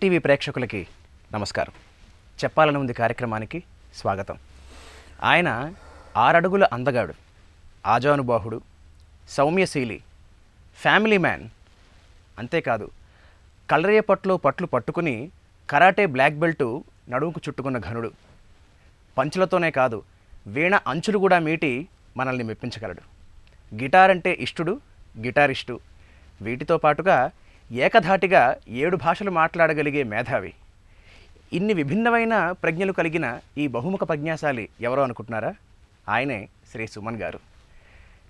ETV ప్రేక్షకులకి నమస్కారం. చెప్పాలని ఉంది కార్యక్రమానికి స్వాగతం. ఆయన 6 అడుగుల అందగాడు, ఆజానుబాహుడు, సౌమ్యశీలి, ఫ్యామిలీ మ్యాన్. అంతేకాదు కలరేపట్లో పట్లు పట్టుకుని కరాటే బ్లాక్ బెల్ట్ నడుముకు చుట్టుకున్న ఘనుడు. పంచులతోనే కాదు వీణ అంచులు కూడా మీటి మనల్ని మెప్పించగలడు. గిటార్ అంటే ఇష్టుడు, గిటారిస్టు. వీటితో పాటుగా ఏకధాటిగా 7 భాషలు మాట్లాడగలిగే మేధావి. ఇన్ని విభిన్నమైన ప్రజ్ఞలు కలిగిన ఈ బహుముఖ ప్రజ్ఞాశాలి ఎవరో అనుకుంటున్నారా? ఆయనే శ్రీ సుమన్ గారు.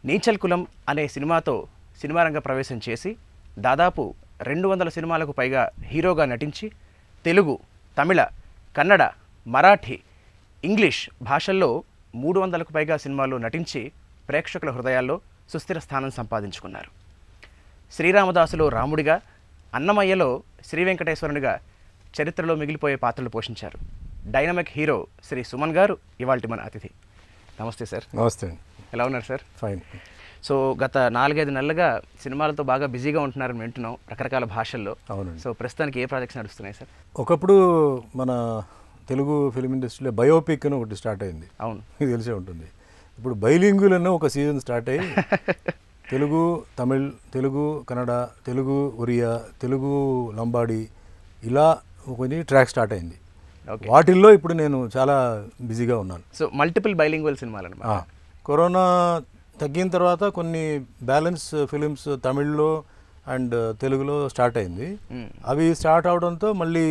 నీచల్ కులం అనే సినిమాతో సినిమా రంగ ప్రవేశం చేసి దాదాపు 200 సినిమాలకు పైగా హీరోగా నటించి తెలుగు, తమిళ, కన్నడ, మరాఠీ, ఇంగ్లీష్ భాషల్లో 300కు పైగా సినిమాల్లో నటించి ప్రేక్షకుల హృదయాల్లో సుస్థిర స్థానం సంపాదించుకున్నారు. శ్రీరామదాసులో రాముడిగా, అన్నమయ్యలో శ్రీ వెంకటేశ్వరునిగా చరిత్రలో మిగిలిపోయే పాత్రలు పోషించారు. డైనమిక్ హీరో శ్రీ సుమన్ గారు ఇవాల్టి మన అతిథి. నమస్తే సార్. నమస్తే. ఎలా ఉన్నారు సార్? ఫైన్. సో గత 4-5 నెలలుగా సినిమాలతో బాగా బిజీగా ఉంటున్నారని వింటున్నాం, రకరకాల భాషల్లో. అవునండి. సో ప్రస్తుతానికి ఏ ప్రాజెక్ట్స్ నడుస్తున్నాయి సార్? ఒకప్పుడు మన తెలుగు ఫిలిం ఇండస్ట్రీలో బయోపిక్ అని ఒకటి స్టార్ట్ అయింది. అవును, మీకు తెలిసే ఉంటుంది. ఇప్పుడు బైలింగ్యుల్ అన్న ఒక సీజన్ స్టార్ట్ అయ్యి తెలుగు, తమిళ్, తెలుగు, కన్నడ, తెలుగు, ఒరియా, తెలుగు లంబాడి, ఇలా కొన్ని ట్రాక్ స్టార్ట్ అయింది. వాటిల్లో ఇప్పుడు నేను చాలా బిజీగా ఉన్నాను. సో మల్టిపుల్ బైలింగ్వల్ సినిమాలు అన్నమాట. కరోనా తగ్గిన తర్వాత కొన్ని బ్యాలెన్స్ ఫిలిమ్స్ తమిళ్లో అండ్ తెలుగులో స్టార్ట్ అయింది. అవి స్టార్ట్ అవడంతో మళ్ళీ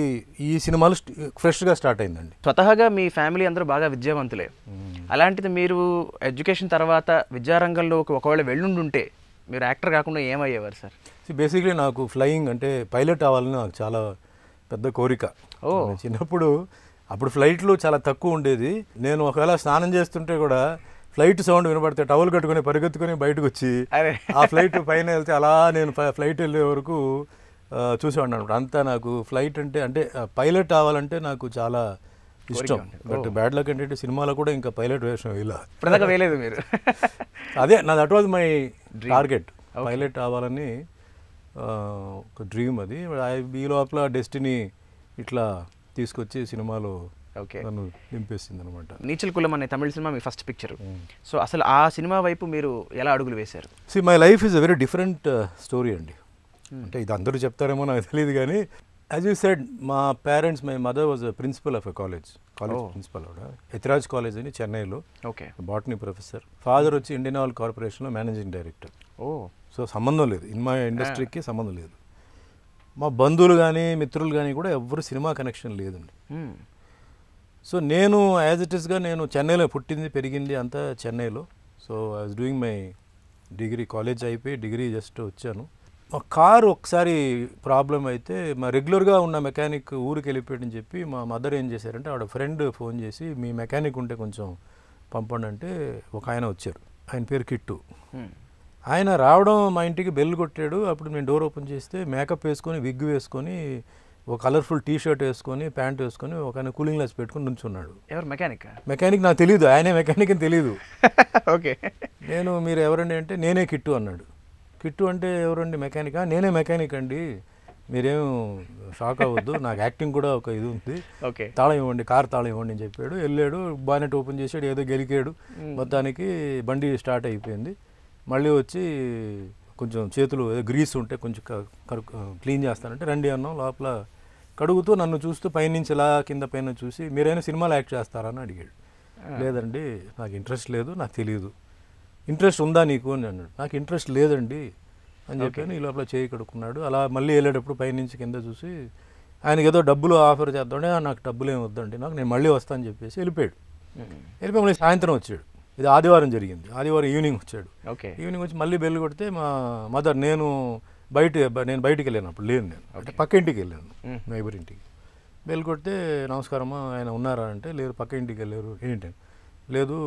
ఈ సినిమాలు ఫ్రెష్గా స్టార్ట్ అయిందండి. స్వతహాగా మీ ఫ్యామిలీ అందరూ బాగా విద్యావంతులే. అలాంటిది మీరు ఎడ్యుకేషన్ తర్వాత విద్యారంగంలో ఒకవేళ వెళ్ళుండుంటే మీరు యాక్టర్ కాకుండా ఏమయ్యేవారు సార్? బేసిక్లీ నాకు ఫ్లయింగ్ అంటే పైలట్ అవ్వాలని నాకు చాలా పెద్ద కోరిక. చిన్నప్పుడు అప్పుడు ఫ్లైట్లు చాలా తక్కువ ఉండేది. నేను ఒకవేళ స్నానం చేస్తుంటే కూడా ఫ్లైట్ సౌండ్ వినపడితే టవల్ కట్టుకుని పరిగెత్తుకుని బయటకు వచ్చి ఆ ఫ్లైట్ పైన వెళ్తే అలా నేను ఫ్లైట్ వెళ్ళే వరకు చూసేవాడిని అనమాట. అంతా నాకు ఫ్లైట్ అంటే పైలట్ అవ్వాలంటే నాకు చాలా ఇష్టం. బట్ బ్యాడ్ లక్ ఏంటంటే సినిమాలో కూడా ఇంకా పైలట్ వేషం ఇలా వేయలేదు మీరు. అదే నా that was my target, pilot అవ్వాలని ఒక డ్రీమ్. అది ఈ లోపల డెస్టినీ ఇట్లా తీసుకొచ్చి సినిమాలో నన్ను నింపేసింది అనమాట. నీచల్ కులం అనే తమిళ సినిమా మీ ఫస్ట్ పిక్చర్. సో అసలు ఆ సినిమా వైపు మీరు ఎలా అడుగులు వేశారు? My life is a very different story అండి. అంటే ఇది అందరూ చెప్తారేమో నాకు తెలియదు కానీ యాజ్ యూ సెడ్, మా parents, my mother was principal of a college principal ఆవిడ, ఎతిరాజ్ కాలేజ్ అని చెన్నైలో, బాటనీ ప్రొఫెసర్. ఫాదర్ వచ్చి ఇండియన్ ఆయిల్ కార్పొరేషన్లో మేనేజింగ్ డైరెక్టర్. సో సంబంధం లేదు, మా ఇండస్ట్రీకి సంబంధం లేదు. మా బంధువులు కానీ మిత్రులు కానీ కూడా ఎవరు సినిమా కనెక్షన్ లేదండి. సో నేను యాజ్ ఇట్ ఈస్గా నేను చెన్నైలో పుట్టింది పెరిగింది అంతా చెన్నైలో. So I was doing my degree, college అయిపోయి డిగ్రీ జస్ట్ వచ్చాను. మా కారు ఒకసారి ప్రాబ్లం అయితే మా రెగ్యులర్గా ఉన్న మెకానిక్ ఊరికి వెళ్ళిపోయాడని చెప్పి మా మదర్ ఏం చేశారంటే ఆవిడ ఫ్రెండ్ ఫోన్ చేసి మీ మెకానిక్ ఉంటే కొంచెం పంపండి అంటే ఒక ఆయన వచ్చారు. ఆయన పేరు కిట్టు. ఆయన రావడం మా ఇంటికి బెల్ కొట్టాడు. అప్పుడు నేను డోర్ ఓపెన్ చేస్తే మేకప్ వేసుకొని విగ్ వేసుకొని ఒక కలర్ఫుల్ టీ షర్ట్ వేసుకొని ప్యాంట్ వేసుకొని ఒక ఆయన కూలింగ్ గ్లాస్ పెట్టుకుని నుంచున్నాడు. ఎవరు మెకానిక్? మెకానిక్ నాకు తెలియదు, ఆయనే మెకానిక్ అని తెలియదు. ఓకే. నేను మీరు ఎవరండి అంటే నేనే కిట్టు అన్నాడు. కిట్టు అంటే ఎవరండి? మెకానికా? నేనే మెకానిక్ అండి, మీరేం షాక్ అవ్వద్దు, నాకు యాక్టింగ్ కూడా ఒక ఇది ఉంది, తాళం ఇవ్వండి, కార్ తాళం ఇవ్వండి అని చెప్పాడు. వెళ్ళాడు, బానెట్ ఓపెన్ చేసాడు, ఏదో గెలికాడు. మొత్తానికి బండి స్టార్ట్ అయిపోయింది. మళ్ళీ వచ్చి కొంచెం చేతులు ఏదో గ్రీస్ ఉంటే కొంచెం క్లీన్ చేస్తానంటే రండి అన్నాం. లోపల కడుగుతూ నన్ను చూస్తూ పైనుంచి ఇలా కింద పైన చూసి మీరైనా సినిమాలో యాక్ట్ చేస్తారని అడిగాడు. లేదండి, నాకు ఇంట్రెస్ట్ లేదు, నాకు తెలియదు. ఇంట్రెస్ట్ ఉందా నీకు అని అన్నాడు. నాకు ఇంట్రెస్ట్ లేదండి అని చెప్పాను. ఈ లోపల చేయి కడుక్కున్నాడు. అలా మళ్ళీ వెళ్ళేటప్పుడు పైనుంచి కింద చూసి ఆయనకి ఏదో డబ్బులు ఆఫర్ చేద్దాంటే నాకు డబ్బులు ఏమి వద్దండి, నేను మళ్ళీ వస్తాను చెప్పేసి వెళ్ళిపోయాడు. వెళ్ళిపోయి మళ్ళీ సాయంత్రం వచ్చాడు. ఇది ఆదివారం జరిగింది. ఆదివారం ఈవినింగ్ వచ్చాడు. ఈవినింగ్ వచ్చి మళ్ళీ బెల్ కొడితే మా మదర్, నేను బయటికి వెళ్ళాను, అప్పుడు లేను, నేను అంటే పక్క ఇంటికి వెళ్ళాను, నైబర్ ఇంటికి. బెల్ కొడితే నమస్కారమ్మా ఆయన ఉన్నారా అంటే లేదు, పక్క ఇంటికి వెళ్ళారు. ఏంటి? లేదు,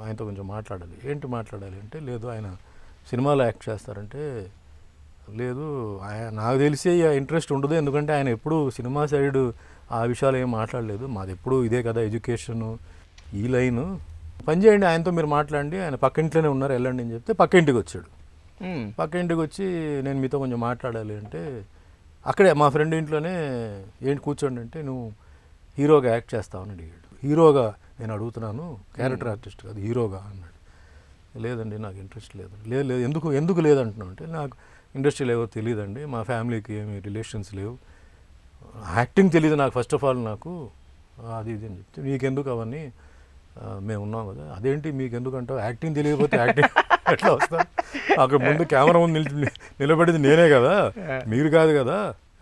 ఆయనతో కొంచెం మాట్లాడాలి. ఏంటి మాట్లాడాలి అంటే లేదు, ఆయన సినిమాలో యాక్ట్ చేస్తారంటే లేదు, నాకు తెలిసి ఇంట్రెస్ట్ ఉండదు, ఎందుకంటే ఆయన ఎప్పుడు సినిమా సైడ్ ఆ విషయాలు ఏం మాట్లాడలేదు, మాది ఎప్పుడు ఇదే కదా ఎడ్యుకేషను ఈ లైను, పని చేయండి ఆయనతో మీరు మాట్లాడండి, ఆయన పక్క ఇంట్లోనే ఉన్నారు వెళ్ళండి అని చెప్తే పక్క ఇంటికి వచ్చాడు. పక్క ఇంటికి వచ్చి నేను మీతో కొంచెం మాట్లాడాలి అంటే అక్కడే మా ఫ్రెండ్ ఇంట్లోనే ఏంటి కూర్చోండి అంటే నువ్వు హీరోగా యాక్ట్ చేస్తావని అడిగాడు. హీరోగా నేను అడుగుతున్నాను, క్యారెక్టర్ ఆర్టిస్ట్ కాదు, హీరోగా అన్నాడు. లేదండి నాకు ఇంట్రెస్ట్ లేదు. లేదు లేదు ఎందుకు లేదంటున్నావు అంటే నాకు ఇండస్ట్రీలో ఏవో తెలియదండి, మా ఫ్యామిలీకి ఏమి రిలేషన్స్ లేవు, యాక్టింగ్ తెలియదు నాకు ఫస్ట్ ఆఫ్ ఆల్, నాకు అది ఇది అని చెప్తే మీకెందుకు అవన్నీ, మేము ఉన్నాం కదా. అదేంటి మీకెందుకు అంటావు, యాక్టింగ్ తెలియకపోతే యాక్టింగ్ ఎట్లా వస్తాను, అక్కడ ముందు కెమెరా ముందు నిలబడేది నేనే కదా, మీరు కాదు కదా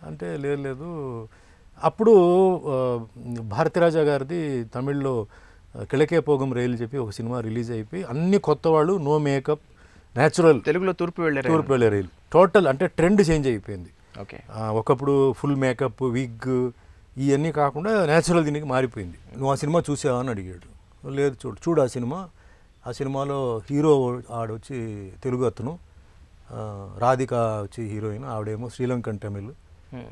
అంటే లేదు. అప్పుడు భారతీరాజా గారిది తమిళ్లో కిళకే పోగం రైలు చెప్పి ఒక సినిమా రిలీజ్ అయిపోయి అన్ని కొత్త వాళ్ళు, నో మేకప్, న్యాచురల్, తెలుగులో తూర్పు వెళ్ళే రైలు టోటల్ అంటే ట్రెండ్ చేంజ్ అయిపోయింది. ఓకే, ఒకప్పుడు ఫుల్ మేకప్, విగ్ ఇవన్నీ కాకుండా న్యాచురల్ దీనికి మారిపోయింది. నువ్వు ఆ సినిమా చూసావా అని అడిగాడు. లేదు చూడు ఆ సినిమాలో హీరో ఆడొచ్చి తెలుగు అతను, రాధిక వచ్చి హీరోయిన్, ఆవిడేమో శ్రీలంకన్ తమిళ్,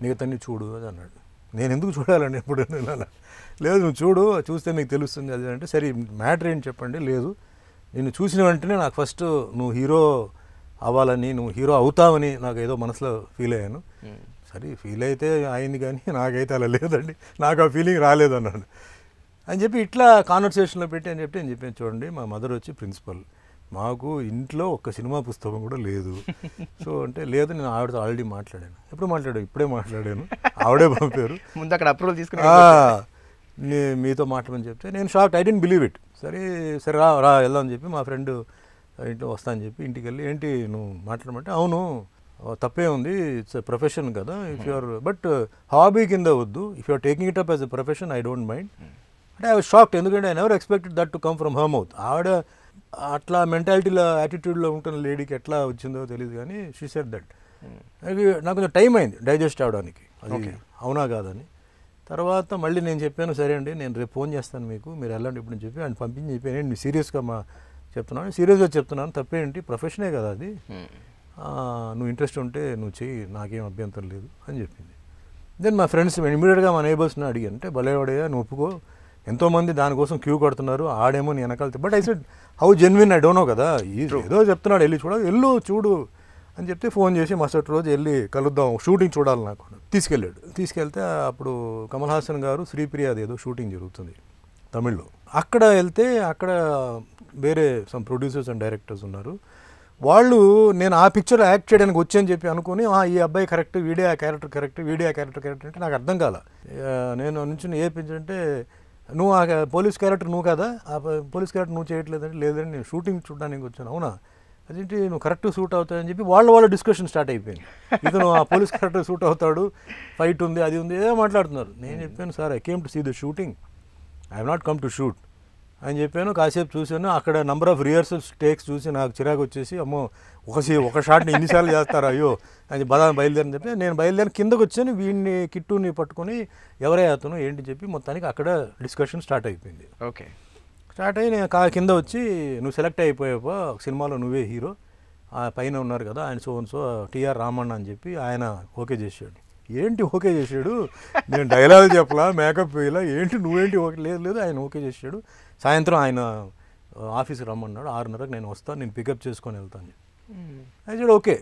మిగతాన్ని చూడు అని అన్నాడు. నేను ఎందుకు చూడాలండి ఎప్పుడు, లేదు నువ్వు చూస్తే నీకు తెలుస్తుంది అది అంటే, సరే మ్యాటర్ ఏంటి చెప్పండి. లేదు నేను చూసిన వెంటనే నాకు ఫస్ట్ నువ్వు హీరో అవ్వాలని, నువ్వు హీరో అవుతావని నాకు ఏదో మనసులో ఫీల్ అయ్యాను. సరే ఫీల్ అయితే అయింది కానీ నాకైతే అలా లేదండి, నాకు ఆ ఫీలింగ్ రాలేదు అన్నాడు అని చెప్పి ఇట్లా కాన్వర్సేషన్లో పెట్టి అని చెప్పి నేను చెప్పాను. చూడండి మా మదర్ వచ్చి ప్రిన్సిపల్, మాకు ఇంట్లో ఒక్క సినిమా పుస్తకం కూడా లేదు. సో అంటే లేదు, నేను ఆవిడతో ఆల్రెడీ మాట్లాడాను. ఎప్పుడు మాట్లాడాను? ఇప్పుడే మాట్లాడాను, ఆవిడే పంపారు, ముందు అక్కడ అప్రూవల్ తీసుకుని మీతో మాట్లాడమని చెప్తే నేను shock, I didn't believe it. సరే రా వెళ్దామని చెప్పి మా ఫ్రెండ్ ఇంట్లో వస్తా అని చెప్పి ఇంటికి వెళ్ళి, ఏంటి నువ్వు మాట్లాడమంటే, అవును తప్పే ఉంది, ఇట్స్ ప్రొఫెషన్ కదా, ఇఫ్ యూఆర్ బట్ హాబీ కింద వద్దు, if you're taking it up as a profession I don't mind అంటే. ఐ వాజ్ షాక్డ్, ఎందుకంటే I never expected that to come from her mouth. ఆవిడ అట్లా మెంటాలిటీలో యాటిట్యూడ్లో ఉంటున్న లేడీకి ఎట్లా వచ్చిందో తెలియదు కానీ షీ సెడ్ దట్. నాకు కొంచెం టైం అయింది డైజెస్ట్ అవడానికి, అది అవునా కాదని. తర్వాత మళ్ళీ నేను చెప్పాను, సరే అండి నేను రేపు ఫోన్ చేస్తాను మీకు, మీరు వెళ్ళండి ఇప్పుడు అని చెప్పి ఆయన పంపించి చెప్పాను. నేను సీరియస్గా చెప్తున్నాను, సీరియస్గా చెప్తున్నాను, తప్పేంటి, ప్రొఫెషనే కదా అది, నువ్వు ఇంట్రెస్ట్ ఉంటే నువ్వు చెయ్యి, నాకేం అభ్యంతరం లేదు అని చెప్పింది. దెన్ మా ఫ్రెండ్స్ ఇమీడియట్గా మా నైబర్స్ని అడిగాను, అంటే భలేవాడయ్యా నువ్వు ఒప్పుకో, ఎంతోమంది దానికోసం క్యూ కొడుతున్నారు, ఆడేమో నీ వెనకాల. But I said how genuine I don't know కదా, ఏదో చెప్తున్నాడు, వెళ్ళి చూడు అని చెప్తే ఫోన్ చేసి మరుసటి రోజు వెళ్ళి కలుద్దాం, షూటింగ్ చూడాలి నాకు తీసుకెళ్ళాడు. తీసుకెళ్తే అప్పుడు కమల్ హాసన్ గారు శ్రీప్రియాది ఏదో షూటింగ్ జరుగుతుంది తమిళ్లో. అక్కడ వెళ్తే అక్కడ వేరే సమ్ ప్రొడ్యూసర్స్ అండ్ డైరెక్టర్స్ ఉన్నారు. వాళ్ళు నేను ఆ పిక్చర్లో యాక్ట్ చేయడానికి వచ్చని చెప్పి అనుకుని, ఈ అబ్బాయి కరెక్ట్, వీడియో ఆ క్యారెక్టర్ కరెక్ట్ అంటే నాకు అర్థం కాల. నేను నుంచి ఏ పిక్చర్ అంటే, నువ్వు ఆ పోలీస్ క్యారెక్టర్ నువ్వు కదా, ఆ పోలీస్ క్యారెక్టర్ నువ్వు చేయట్లేదంటే, లేదంటే నేను షూటింగ్ చూడడానికి వచ్చాను. అవునా, అదేంటి నువ్వు కరెక్ట్ సూట్ అవుతాయని చెప్పి వాళ్ళ డిస్కషన్ స్టార్ట్ అయిపోయింది. ఇతను ఆ పోలీస్ క్యారెక్టర్ సూట్ అవుతాడు, ఫైట్ ఉంది, అది ఉంది, ఏదో మాట్లాడుతున్నారు. నేను చెప్పాను, sir I came to see the shooting, I have not come to shoot అని చెప్పాను. కాసేపు చూశాను, అక్కడ నెంబర్ ఆఫ్ రిహర్సల్స్ టేక్స్ చూసి నాకు చిరాకు వచ్చేసి, అమ్మో ఒక షాట్ని ఎన్నిసార్లు చేస్తారా అయ్యో అని బయలుదేరని చెప్పి నేను బయలుదేరి కిందకు వచ్చాను. వీడిని కిట్టుని పట్టుకొని ఎవరే అతను ఏంటి చెప్పి మొత్తానికి అక్కడ డిస్కషన్ స్టార్ట్ అయిపోయింది. ఓకే, స్టార్ట్ అయ్యి నేను కింద వచ్చి, నువ్వు సెలెక్ట్ అయిపోయావా సినిమాలో, నువ్వే హీరో, పైన ఉన్నారు కదా ఆయన సో టీఆర్ రామಣ್ణ అని చెప్పి ఆయన ఓకే చేసాడు. ఏంటి ఓకే చేసాడు, నేను డైలాగ్ చెప్పలా, మేకప్ వేయలా, ఏంటి నువ్వేంటి ఓకే, లేదు ఆయన ఓకే చేసాడు. సాయంత్రం ఆయన ఆఫీస్కి రమ్మన్నాడు, 6:30కి నేను వస్తాను, నేను పికప్ చేసుకొని వెళ్తాను. అయితే ఓకే,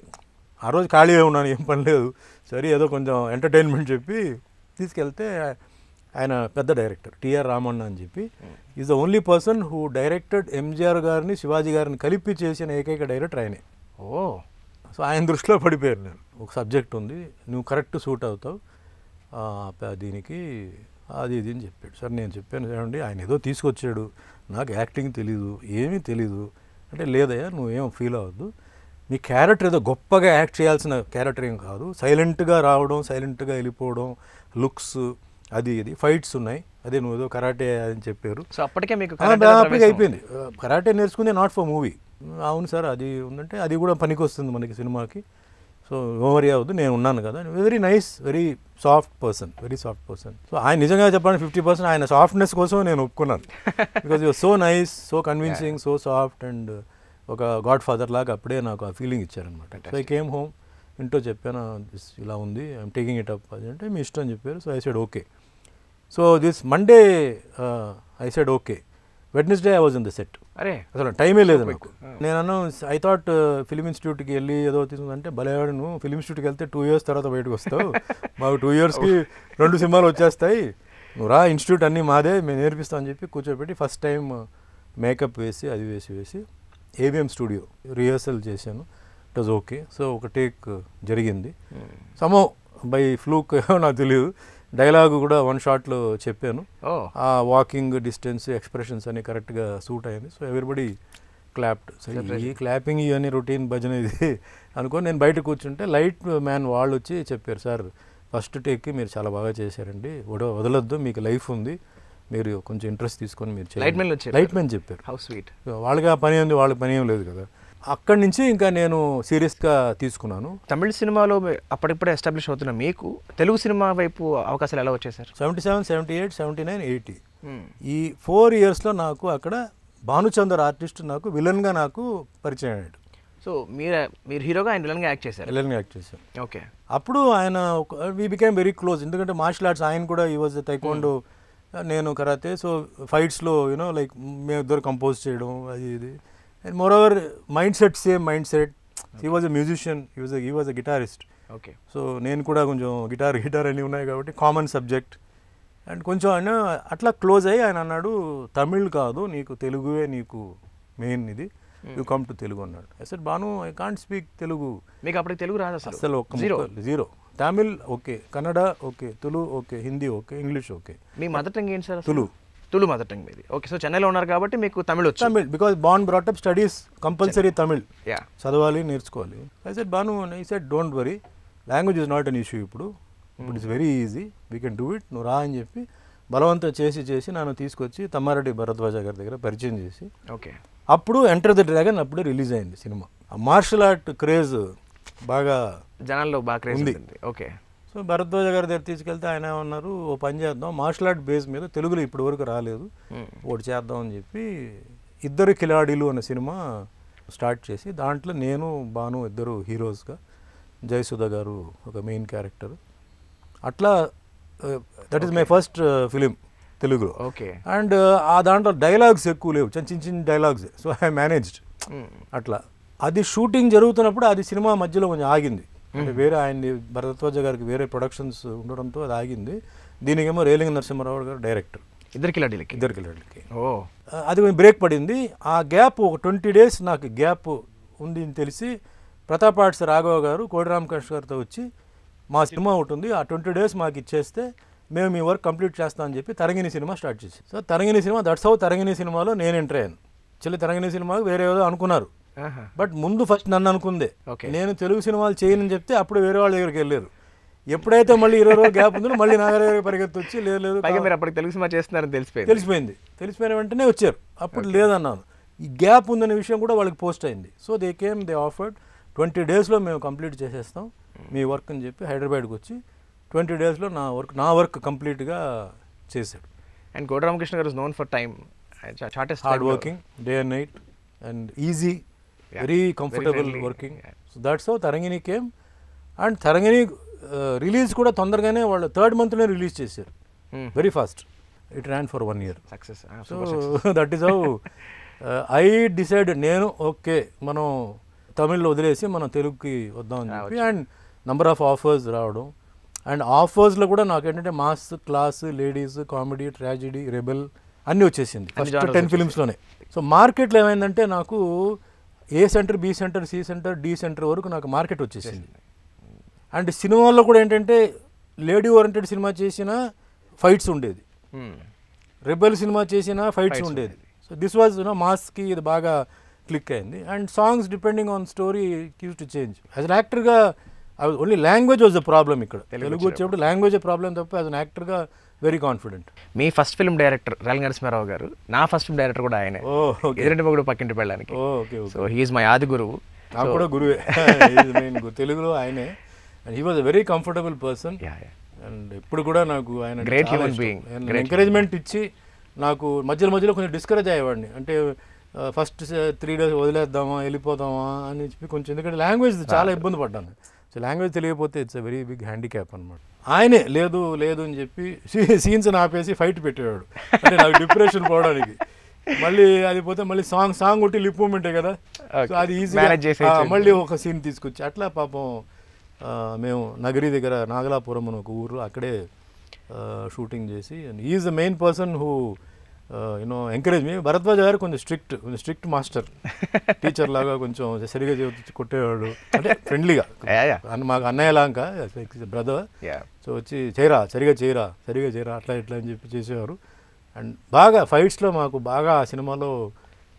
ఆ రోజు ఖాళీగా ఉన్నాను, ఏం పని లేదు, సరే ఏదో కొంచెం ఎంటర్టైన్మెంట్ చెప్పి తీసుకెళ్తే, ఆయన పెద్ద డైరెక్టర్ టీఆర్ రామಣ್ణ అని చెప్పి, is the only person who directed MGR గారిని శివాజీ గారిని కలిపి చేసిన ఏకైక డైరెక్టర్ ఆయనే. సో ఆయన దృష్టిలో పడిపోయారు. నేను ఒక సబ్జెక్ట్ ఉంది, నువ్వు కరెక్ట్ సూట్ అవుతావు దీనికి, అది ఇది అని చెప్పాడు. సరే నేను చెప్పాను, చూడండి ఆయన ఏదో తీసుకొచ్చాడు, నాకు యాక్టింగ్ తెలీదు, ఏమీ తెలీదు అంటే, లేదయ్యా నువ్వేం ఫీల్ అవ్వద్దు, నీ క్యారెక్టర్ ఏదో గొప్పగా యాక్ట్ చేయాల్సిన క్యారెక్టర్ ఏం కాదు, సైలెంట్గా రావడం, సైలెంట్గా వెళ్ళిపోవడం, లుక్స్ అది ఇది, ఫైట్స్ ఉన్నాయి, అదే నువ్వు ఏదో కరాటే అని చెప్పారు. సో అప్పటికే మీకు అప్పటికే అయిపోయింది, కరాటే నేర్చుకుంది నాట్ ఫర్ మూవీ. అవును సార్ అది ఉందంటే అది కూడా పనికి వస్తుంది మనకి సినిమాకి, సో ఓవరీ అవ్వద్దు, నేను ఉన్నాను కదా. Very nice, very soft person. So ఆయన నిజంగా చెప్పాలని 50% ఆయన సాఫ్ట్నెస్ కోసం నేను ఒప్పుకున్నాను. Because you're so nice, so convincing, so soft and ఒక గాడ్ ఫాదర్ లాగా అప్పుడే నాకు ఆ ఫీలింగ్ ఇచ్చారనమాట. సో ఐ కేమ్ హోమ్, ఇంట్లో చెప్పాను ఇలా ఉంది, ఐఎమ్ టేకింగ్ ఇట్ అప్ అది అంటే, మీ ఇష్టం అని చెప్పారు. So I said okay. So this Monday I said okay. Wednesday I was in the set. అరే అసలు టైమే లేదు నాకు. నేను అన్నా ఐ థాట్ ఫిలిం ఇన్స్టిట్యూట్కి వెళ్ళి ఏదో తీసుకుందంటే భలేవాడు నువ్వు ఫిలిం ఇన్స్టిట్యూట్కి వెళ్తే 2 years తర్వాత బయటకు వస్తావు, మాకు 2 yearsకి 2 సినిమాలు వచ్చేస్తాయి, నువ్వు రా ఇన్స్టిట్యూట్ అన్నీ మాదే మేము నేర్పిస్తాం అని చెప్పి కూర్చోబెట్టి ఫస్ట్ టైం మేకప్ వేసి అది వేసి ఏవిఎం స్టూడియో రిహర్సల్ చేశాను. It was okay. సో ఒక టేక్ జరిగింది. సమో బై ఫ్లూక్ నాకు తెలియదు, డైలాగ్ కూడా 1 shotలో చెప్పాను. ఆ వాకింగ్ డిస్టెన్స్ ఎక్స్ప్రెషన్స్ అన్ని కరెక్ట్గా సూట్ అయింది. So everybody clapped. సో ఈ క్లాపింగ్ ఇవన్నీ రొటీన్ భజన ఇది అనుకొని నేను బయట కూర్చుంటే లైట్ మ్యాన్ వాళ్ళు వచ్చి చెప్పారు, సార్ ఫస్ట్ టేక్కి మీరు చాలా బాగా చేశారండి, వదలొద్దు, మీకు లైఫ్ ఉంది, మీరు కొంచెం ఇంట్రెస్ట్ తీసుకొని మీరు చేయండి. లైట్ మ్యాన్ చెప్పారు. How sweet. వాళ్ళకి ఆ పని ఉంది, వాళ్ళకి పని ఏం లేదు కదా. అక్కడి నుంచి ఇంకా నేను సీరియస్గా తీసుకున్నాను. తమిళ సినిమాలో అప్పటిప్పుడే ఎస్టాబ్లిష్ అవుతున్న మీకు తెలుగు సినిమా వైపు అవకాశాలు ఎలా వచ్చాయి సార్? 77, 78, 79, 80 ఈ 4 yearsలో నాకు అక్కడ భానుచందర్ ఆర్టిస్ట్ నాకు విలన్గా నాకు పరిచయం అయ్యాడు. సో మీరు హీరోగా ఆయన విలన్గా యాక్ట్ చేశాను. ఓకే. అప్పుడు ఆయన వీ బికేమ్ వెరీ క్లోజ్. ఎందుకంటే మార్షల్ ఆర్ట్స్ ఆయన కూడా ఈ వాజ్ తైక్వాండో, నేను కరాతే. సో ఫైట్స్లో యూనో లైక్ మేము ఇద్దరు కంపోజ్ చేయడం అది ఇది. And more over mind set same mind set. He was a musician, he was a guitarist. Okay. So నేను కూడా కొంచెం గిటార్ అన్నీ ఉన్నాయి కాబట్టి కామన్ సబ్జెక్ట్. అండ్ కొంచెం ఆయన అట్లా క్లోజ్ అయ్యి ఆయన అన్నాడు, తమిళ్ కాదు నీకు తెలుగువే నీకు మెయిన్ ఇది, యూ కమ్ టు తెలుగు అన్నాడు. I said Banu I can't speak Telugu. మీకు అప్పటికి తెలుగు రాదు అసలు ఒక్క zero. Tamil okay, Kannada okay, Telugu okay, Hindi okay, English okay. మీ మదర్ టంగ్ ఏంటి సార్? తులు మదర్ టంగ్ మీది. ఓకే. సో చెన్నైలో ఉన్నారు కాబట్టి మీకు తమిళ్ వచ్చు. Tamil because born brought up studies compulsory Tamil చదవాలి నేర్చుకోవాలి. I said Banu I said don't worry, language is not an issue. ఇప్పుడు it's very easy, we can do it, నువ్వు రా అని చెప్పి బలవంతం చేసి నన్ను తీసుకొచ్చి తమ్మారెడ్డి భరద్వాజ గారి దగ్గర పరిచయం చేసి, ఓకే, అప్పుడు ఎంటర్ ది డ్రాగన్ అప్పుడే రిలీజ్ అయింది సినిమా. ఆ మార్షల్ ఆర్ట్ క్రేజ్ బాగా జనాల్లో బాగా ఉంది. ఓకే. సో భరద్వాజ గారి దగ్గర తీసుకెళ్తే ఆయన ఏమన్నారు, ఓ పని చేద్దాం, మార్షల్ ఆర్ట్ బేస్ మీద తెలుగులో ఇప్పటి వరకు రాలేదు, ఒకటి చేద్దాం అని చెప్పి ఇద్దరు కిలాడీలు అనే సినిమా స్టార్ట్ చేసి దాంట్లో నేను బాను ఇద్దరు హీరోస్గా, జయసుధ గారు ఒక మెయిన్ క్యారెక్టర్. అట్లా that is my first film తెలుగులో. ఓకే. అండ్ ఆ దాంట్లో డైలాగ్స్ ఎక్కువ లేవు, చిన్న డైలాగ్స్. సో ఐ మేనేజ్డ్ అట్లా. అది షూటింగ్ జరుగుతున్నప్పుడు అది సినిమా మధ్యలో కొంచెం ఆగింది. అంటే వేరే ఆయన భరద్వాజ గారికి వేరే ప్రొడక్షన్స్ ఉండడంతో అది ఆగింది. దీనికేమో రేలింగ నరసింహారావు గారు డైరెక్టర్. ఇద్దరు కిలాడీలకి అది కొంచెం బ్రేక్ పడింది. ఆ గ్యాప్ ఒక 20 days నాకు గ్యాప్ ఉంది అని తెలిసి ప్రతాప్ ఆర్ట్స్ రాఘవ గారు కోడి రామకృష్ణ గారితో వచ్చి మా సినిమా ఒకటి ఉంది, ఆ 20 days మాకు ఇచ్చేస్తే మేము మీ వర్క్ కంప్లీట్ చేస్తామని చెప్పి తరంగిణి సినిమా స్టార్ట్ చేసి. So Tarangini cinema that's how Tarangini సినిమాలో నేను ఎంటర్ అయ్యాను. యాక్చువల్లీ తరంగిణి సినిమాకి వేరే ఏదో అనుకున్నారు, బట్ ముందు ఫస్ట్ నన్ను అనుకుందే. నేను తెలుగు సినిమాలు చేయనని చెప్తే అప్పుడు వేరే వాళ్ళ దగ్గరికి వెళ్ళారు. ఎప్పుడైతే మళ్ళీ 20 రోజులు గ్యాప్ ఉందో మళ్ళీ నా దగ్గర పరిగెత్తి వచ్చి లేదు తెలుగు సినిమా చేస్తున్నారని తెలిసిపోయిన వెంటనే వచ్చారు. అప్పుడు లేదన్నాను. ఈ గ్యాప్ ఉందనే విషయం కూడా వాళ్ళకి పోస్ట్ అయింది. సో దే ఆఫర్డ్ 20 daysలో మేము కంప్లీట్ చేసేస్తాం మీ వర్క్ అని చెప్పి హైదరాబాద్కి వచ్చి 20 daysలో నా వర్క్ కంప్లీట్గా చేశాడు. అండ్ కోడి రామకృష్ణ గారు is known for time, hard working, day and night, and easy, very comfortable working. So that's how Tarangini came. And Tarangini release కూడా తొందరగానే వాళ్ళు 3rd monthలో రిలీజ్ చేశారు, very fast. It ran for 1 year success. So that is how I decide, నేను okay మనం తమిళ్లో వదిలేసి మనం తెలుగుకి వద్దామని చెప్పి. అండ్ నెంబర్ ఆఫ్ ఆఫర్స్ రావడం, అండ్ ఆఫర్స్లో కూడా నాకు ఏంటంటే mass, class, ladies, comedy, tragedy, rebel అన్నీ వచ్చేసింది ఫస్ట్ 10 filmsలోనే. సో మార్కెట్లో ఏమైందంటే నాకు A centre, B centre, C centre, D centre వరకు నాకు మార్కెట్ వచ్చేసింది. అండ్ సినిమాల్లో కూడా ఏంటంటే లేడీ ఓరియంటెడ్ సినిమా చేసినా ఫైట్స్ ఉండేది, రెబెల్ సినిమా చేసినా ఫైట్స్ ఉండేది. సో దిస్ వాజ్ మాస్కి ఇది బాగా క్లిక్ అయింది. And songs depending on story use to change. As an యాక్టర్గా only language was the problem. ఇక్కడ తెలుగు వచ్చేప్పుడు లాంగ్వేజ్ ప్రాబ్లం తప్ప యాజ్ అన్ యాక్టర్గా వెరీ కాన్ఫిడెంట్. మీ first film director Relangi Narasimha Rao గారు, నా ఫస్ట్ ఫిల్మ్ డైరెక్టర్ కూడా ఆయనే, ఎదురింటి మొగుడు పక్కింటి పెళ్ళడానికి. సో హీ ఈజ్ మై ఆది గురువు. నాకు కూడా గురువే తెలుగులో ఆయనే. And he was a very comfortable person. And ఇప్పుడు కూడా నాకు ఆయన గ్రేట్ హ్యూమన్ బీయింగ్. ఎంకరేజ్మెంట్ ఇచ్చి నాకు మధ్యలో కొంచెం డిస్కరేజ్ అయ్యేవాడిని. అంటే ఫస్ట్ 3 days వదిలేద్దామా వెళ్ళిపోదామా అని చెప్పి కొంచెం, ఎందుకంటే లాంగ్వేజ్ చాలా ఇబ్బంది పడ్డాను. సో లాంగ్వేజ్ తెలియకపోతే it's a very big handicap అనమాట. ఆయనే లేదు అని చెప్పి సీన్స్ ఆపేసి ఫైట్ పెట్టేవాడు, అంటే నాకు డిప్రెషన్ పోవడానికి. మళ్ళీ అది పోతే మళ్ళీ సాంగ్ కొట్టి లిప్ మూమెంటే కదా, సో అది ఈజీగా మళ్ళీ ఒక సీన్ తీసుకొచ్చి అట్లా పాపం మేము నగరి దగ్గర నాగలాపురం అని ఒక ఊరు, అక్కడే షూటింగ్ చేసి, and is the main person who you know encourage me. Bharadwaj garu కొంచెం స్ట్రిక్ట్ మాస్టర్, టీచర్ లాగా కొంచెం సరిగా కొట్టేవాడు, అంటే ఫ్రెండ్లీగా, మాకు అన్నయ్య లాగా బ్రదర్. సో వచ్చి సరిగా చేయరా అట్లా ఇట్లా అని చెప్పి చేసేవారు. అండ్ బాగా ఫైట్స్లో మాకు బాగా ఆ సినిమాలో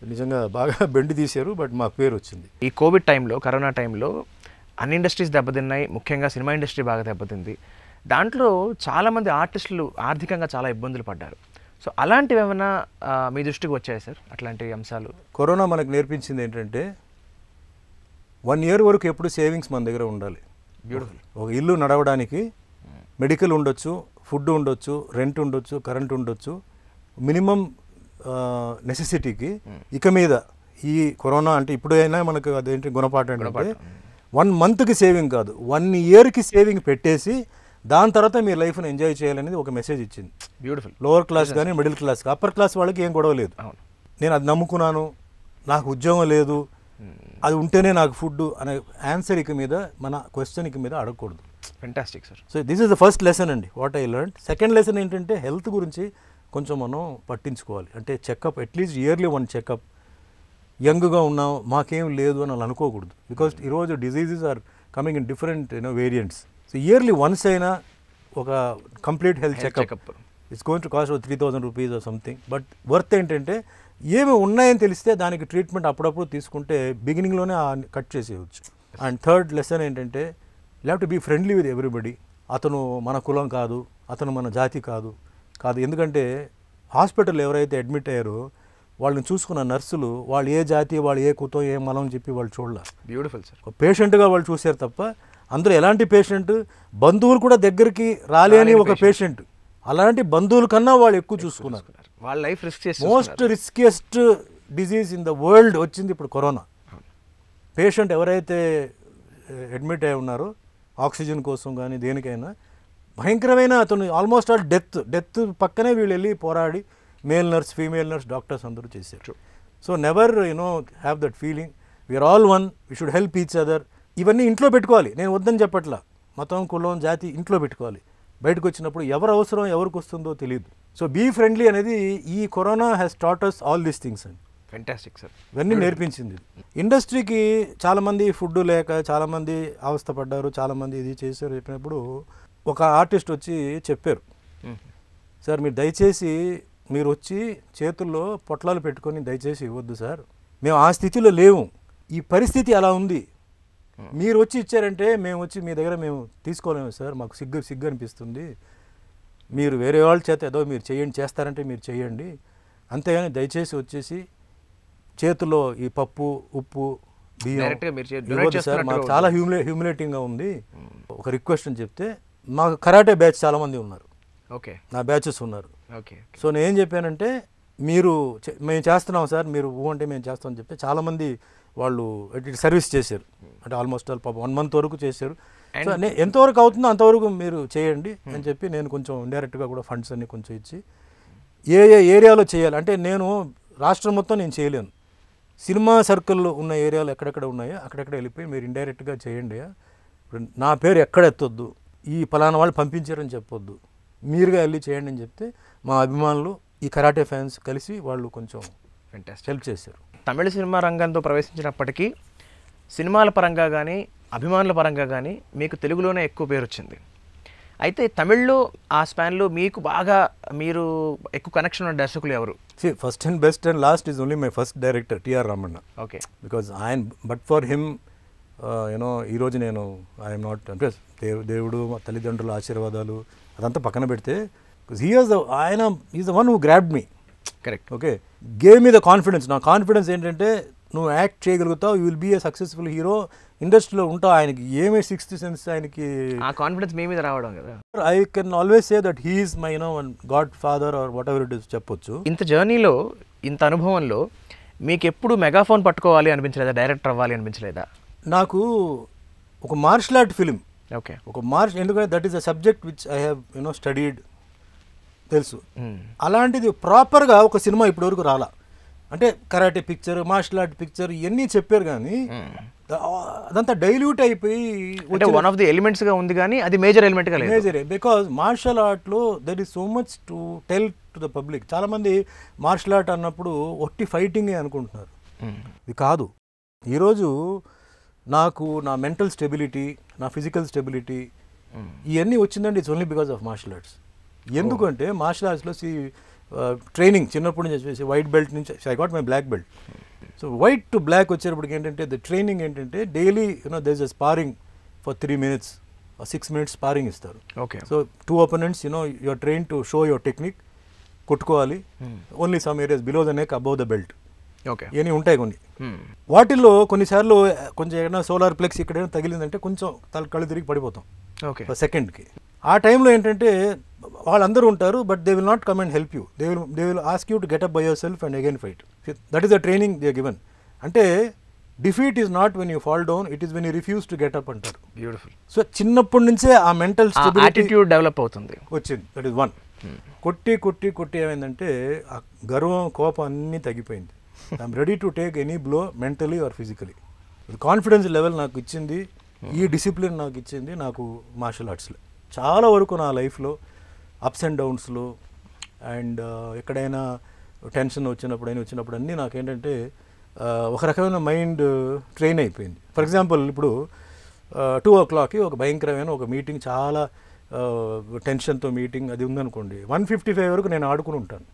నిజంగా బాగా బెండ్ తీశారు, బట్ మాకు పేరు వచ్చింది. ఈ కోవిడ్ టైంలో, కరోనా టైంలో అన్ని ఇండస్ట్రీస్ దెబ్బతిన్నాయి, ముఖ్యంగా సినిమా ఇండస్ట్రీ బాగా దెబ్బతింది. దాంట్లో చాలామంది ఆర్టిస్టులు ఆర్థికంగా చాలా ఇబ్బందులు పడ్డారు. సో అలాంటివి ఏమైనా మీ దృష్టికి వచ్చాయి సార్, అట్లాంటి అంశాలు? కరోనా మనకు నేర్పించింది ఏంటంటే 1 year వరకు ఎప్పుడు సేవింగ్స్ మన దగ్గర ఉండాలి. బ్యూటిఫుల్. ఒక ఇల్లు నడవడానికి మెడికల్ ఉండొచ్చు, ఫుడ్ ఉండొచ్చు, రెంట్ ఉండొచ్చు, కరెంట్ ఉండొచ్చు, మినిమం నెసెసిటీకి. ఇక మీద ఈ కరోనా అంటే ఇప్పుడైనా మనకు అదేంటి గుణపాఠం అంటే 1 monthకి సేవింగ్ కాదు, 1 yearకి సేవింగ్ పెట్టేసి దాని తర్వాత మీ లైఫ్ని ఎంజాయ్ చేయాలనేది ఒక మెసేజ్ ఇచ్చింది. బ్యూటిఫుల్. లోవర్ క్లాస్ కానీ మిడిల్ క్లాస్, అప్పర్ క్లాస్ వాళ్ళకి ఏం గొడవ లేదు. నేను అది నమ్ముకున్నాను, నాకు ఉద్యోగం లేదు, అది ఉంటేనే నాకు ఫుడ్ అనే ఆన్సర్ ఇక మీద, మన క్వశ్చన్ ఇక మీద అడగకూడదు. Fantastic sir. So this is the first lesson అండి what I learn. Second lesson ఏంటంటే హెల్త్ గురించి కొంచెం మనం పట్టించుకోవాలి. అంటే చెకప్, అట్లీస్ట్ ఇయర్లీ 1 చెకప్. యంగ్గా ఉన్నాం, మాకేం లేదు అని వాళ్ళు అనుకోకూడదు. బికాస్ ఈరోజు diseases are coming in different variants. So yearly once అయినా ఒక complete health checkup. It's going to cost 3,000 rupees or something. But worth ఏంటంటే ఏమి ఉన్నాయని తెలిస్తే దానికి ట్రీట్మెంట్ అప్పుడప్పుడు తీసుకుంటే బిగినింగ్లోనే కట్ చేసేయచ్చు. అండ్ థర్డ్ లెసన్ ఏంటంటే you have to be friendly with everybody. అతను మన కులం కాదు, అతను మన జాతి కాదు. ఎందుకంటే హాస్పిటల్ ఎవరైతే అడ్మిట్ అయ్యారో వాళ్ళని చూసుకున్న నర్సులు వాళ్ళు ఏ జాతి, వాళ్ళు ఏ కుతం, ఏ మలం అని చెప్పి వాళ్ళు చూడాల. Beautiful sir. పేషెంట్గా వాళ్ళు చూశారు తప్ప అందులో ఎలాంటి పేషెంట్, బంధువులు కూడా దగ్గరికి రాలేని ఒక పేషెంట్, అలాంటి బంధువుల కన్నా వాళ్ళు ఎక్కువ చూసుకున్నారు. వాళ్ళ life risk. Most riskiest disease in the world వచ్చింది ఇప్పుడు కరోనా. పేషెంట్ ఎవరైతే అడ్మిట్ అయి ఉన్నారో ఆక్సిజన్ కోసం కానీ దేనికైనా భయంకరమైన, అతను ఆల్మోస్ట్ ఆల్ డెత్ పక్కనే వీళ్ళు వెళ్ళి పోరాడి male nurse, female nurse, doctors అందరూ చేశారు. So never have that feeling. We're all one, we should help each other. ఇవన్నీ ఇంట్లో పెట్టుకోవాలి, నేను వద్దని చెప్పట్లా. మతం, కులం, జాతి ఇంట్లో పెట్టుకోవాలి. బయటకు వచ్చినప్పుడు ఎవరు అవసరం ఎవరికి వస్తుందో తెలియదు. సో బీ ఫ్రెండ్లీ అనేది ఈ corona has taught us all these things అండి. Fantastic sir. ఇవన్నీ నేర్పించింది. ఇండస్ట్రీకి చాలామంది ఫుడ్ లేక చాలామంది అవస్థపడ్డారు, చాలామంది ఇది చేశారు. చెప్పినప్పుడు ఒక ఆర్టిస్ట్ వచ్చి చెప్పారు, సార్ మీరు దయచేసి మీరు వచ్చి చేతుల్లో పొట్లాలు పెట్టుకొని దయచేసి ఇవ్వద్దు సార్, మేము ఆ స్థితిలో లేవు, ఈ పరిస్థితి అలా ఉంది, మీరు వచ్చి ఇచ్చారంటే మేము వచ్చి మీ దగ్గర మేము తీసుకోలేము సార్, మాకు సిగ్గు అనిపిస్తుంది, మీరు వేరే వాళ్ళ చేత ఏదో మీరు చేస్తారంటే మీరు చేయండి, అంతేగాని దయచేసి వచ్చేసి చేతుల్లో ఈ పప్పు, ఉప్పు, బియ్యం ఇవ్వద్దు సార్, మాకు చాలా హ్యూమిలేటింగ్గా ఉంది, ఒక రిక్వెస్ట్ అని చెప్తే, మాకు కరాటే బ్యాచ్ చాలామంది ఉన్నారు, ఓకే, నా బ్యాచెస్ ఉన్నారు. ఓకే. సో నేను ఏం చెప్పానంటే మేము చేస్తున్నాం సార్, మీరు అంటే మేము చేస్తామని చెప్తే చాలామంది వాళ్ళు సర్వీస్ చేశారు. అంటే ఆల్మోస్ట్ ఆల్ 1 month వరకు చేశారు. సో ఎంతవరకు అవుతుందో అంతవరకు మీరు చేయండి అని చెప్పి నేను కొంచెం ఇండైరెక్ట్గా కూడా ఫండ్స్ అన్ని కొంచెం ఇచ్చి ఏ ఏరియాలో చేయాలి అంటే, నేను రాష్ట్రం మొత్తం నేను చేయలేను, సినిమా సర్కిల్లో ఉన్న ఏరియాలు ఎక్కడెక్కడ ఉన్నాయో అక్కడెక్కడ వెళ్ళిపోయి మీరు ఇండైరెక్ట్గా చేయండి, నా పేరు ఎక్కడ ఎత్తొద్దు, ఈ పలానా వాళ్ళు పంపించారని చెప్పొద్దు, మీరుగా వెళ్ళి చేయండి అని చెప్తే మా అభిమానులు, ఈ కరాటే ఫ్యాన్స్ కలిసి వాళ్ళు కొంచెం హెల్ప్ చేశారు. తమిళ సినిమా రంగంతో ప్రవేశించినప్పటికీ సినిమాల పరంగా కానీ అభిమానుల పరంగా కానీ మీకు తెలుగులోనే ఎక్కువ పేరు వచ్చింది. అయితే తమిళ్లో ఆ స్పాన్లో మీకు బాగా మీరు ఎక్కువ కనెక్షన్ ఉన్న దర్శకులు ఎవరు? First and best and last is only my first director T R Ramanna. Okay. Because ఆయన బట్ ఫర్ హిమ్ ఈరోజు నేను ఐఎమ్ నాట్, అంటే దేవుడు మా తల్లిదండ్రుల ఆశీర్వాదాలు అదంతా పక్కన పెడితే, ఆయన is the one who grabbed me. Correct. Okay, gave me the confidence. నా కాన్ఫిడెన్స్ ఏంటంటే నువ్వు యాక్ట్ చేయగలుగుతావు, you will be a successful hero, ఇండస్ట్రీలో ఉంటావు. ఆయనకి ఏమే 6th sense, ఆయనకి ఆ కాన్ఫిడెన్స్ మీ మీద రావడం కదా. I can always say that he is my godfather or whatever it is చెప్పొచ్చు. ఇంత జర్నీలో, ఇంత అనుభవంలో మీకు ఎప్పుడు మెగాఫోన్ పట్టుకోవాలి అనిపించలేదా, డైరెక్టర్ అవ్వాలి అనిపించలేదా? నాకు ఒక మార్షల్ ఆర్ట్ ఫిలిం, ఓకే, ఒక ఎందుకంటే that is a subject which I have studied, తెలుసు. అలాంటిది ప్రాపర్గా ఒక సినిమా ఇప్పటివరకు రాలా. అంటే karate picture, martial art picture ఇవన్నీ చెప్పారు కానీ అదంతా డైల్యూట్ అయిపోయి వన్ ఆఫ్ ది ఎలిమెంట్స్ గా ఉంది కానీ అది మేజర్ ఎలిమెంట్ గా లేదు. మేజర్ బికాజ్ మార్షల్ ఆర్ట్లో there is so much to tell to the public. చాలామంది మార్షల్ ఆర్ట్ అన్నప్పుడు ఒట్టి ఫైటింగే అనుకుంటున్నారు. ఇది కాదు. ఈరోజు నాకు నా మెంటల్ స్టెబిలిటీ, నా ఫిజికల్ స్టెబిలిటీ ఇవన్నీ వచ్చిందండి it's only because of martial arts. ఎందుకంటే మార్షల్ ఆర్ట్స్లో ట్రైనింగ్ చిన్నప్పటి నుంచి చెప్పేసి వైట్ బెల్ట్ నుంచి I got my black belt. So white to black వచ్చేటప్పటికి ఏంటంటే ద ట్రైనింగ్ ఏంటంటే daily there is a sparring for 3 minutes 6 minutes sparring ఇస్తారు. Okay. So 2 opponents you are train to show your technique. కొట్టుకోవాలి. Only some areas below the neck above the belt. Okay. ఇవన్నీ ఉంటాయి కొన్ని. వాటిల్లో కొన్నిసార్లు కొంచెం ఏదైనా సోలార్ ప్లెక్స్ ఇక్కడ తగిలిందంటే కొంచెం కళ్ళు తిరిగి పడిపోతాం సెకండ్కి. ఆ టైంలో ఏంటంటే వాళ్ళందరూ ఉంటారు but they will not come and help you. They will ask you to get up by yourself and again fight. That is the training they given. అంటే defeat is not when you fall down, it is when you refuse to get up అంటారు. Beautiful. So చిన్నప్పటి నుంచే ఆ mental attitude develop అవుతుంది వచ్చింది. That is one. కొట్టి ఏమైందంటే ఆ గర్వం, కోపం అన్నీ తగ్గిపోయింది. I'm ready to take any blow mentally or physically. Confidence level నాకు ఇచ్చింది, ఈ డిసిప్లిన్ నాకు ఇచ్చింది నాకు మార్షల్ ఆర్ట్స్లో. చాలా వరకు నా లైఫ్లో అప్స్ అండ్ డౌన్స్లో అండ్ ఎక్కడైనా టెన్షన్ వచ్చినప్పుడు అన్నీ నాకేంటంటే ఒక రకమైన మైండ్ ట్రైన్ అయిపోయింది. ఫర్ ఎగ్జాంపుల్ ఇప్పుడు 2 o'clockకి ఒక భయంకరమైన ఒక మీటింగ్, చాలా టెన్షన్తో మీటింగ్ అది ఉందనుకోండి, 1:55 వరకు నేను ఆడుకుని ఉంటాను.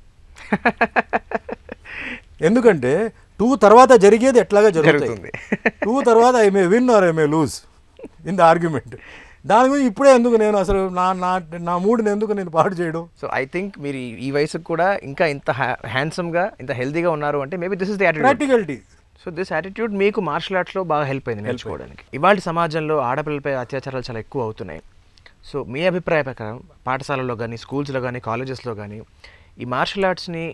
ఎందుకంటే 2 తర్వాత జరిగేది ఎట్లాగా జరుగుతుంది. 2 తర్వాత I may win are I may lose in the argument. దాని గురించి ఇప్పుడే ఎందుకు నేను అసలు నా మూడ్ని ఎందుకు నేను పాడు చేయడం. సో ఐ థింక్ మీరు ఈ వయసుకు కూడా ఇంకా ఇంత హ్యాండ్సమ్గా ఇంత హెల్తీగా ఉన్నారు అంటే maybe this is the practicality. So this attitude మీకు మార్షల్ ఆర్ట్స్లో బాగా హెల్ప్ అయింది నేర్చుకోవడానికి. ఇవాళ సమాజంలో ఆడపిల్లలపై అత్యాచారాలు చాలా ఎక్కువ అవుతున్నాయి. సో మీ అభిప్రాయ ప్రకారం పాఠశాలల్లో కానీ, స్కూల్స్లో కానీ, కాలేజెస్లో కానీ ఈ మార్షల్ ఆర్ట్స్ని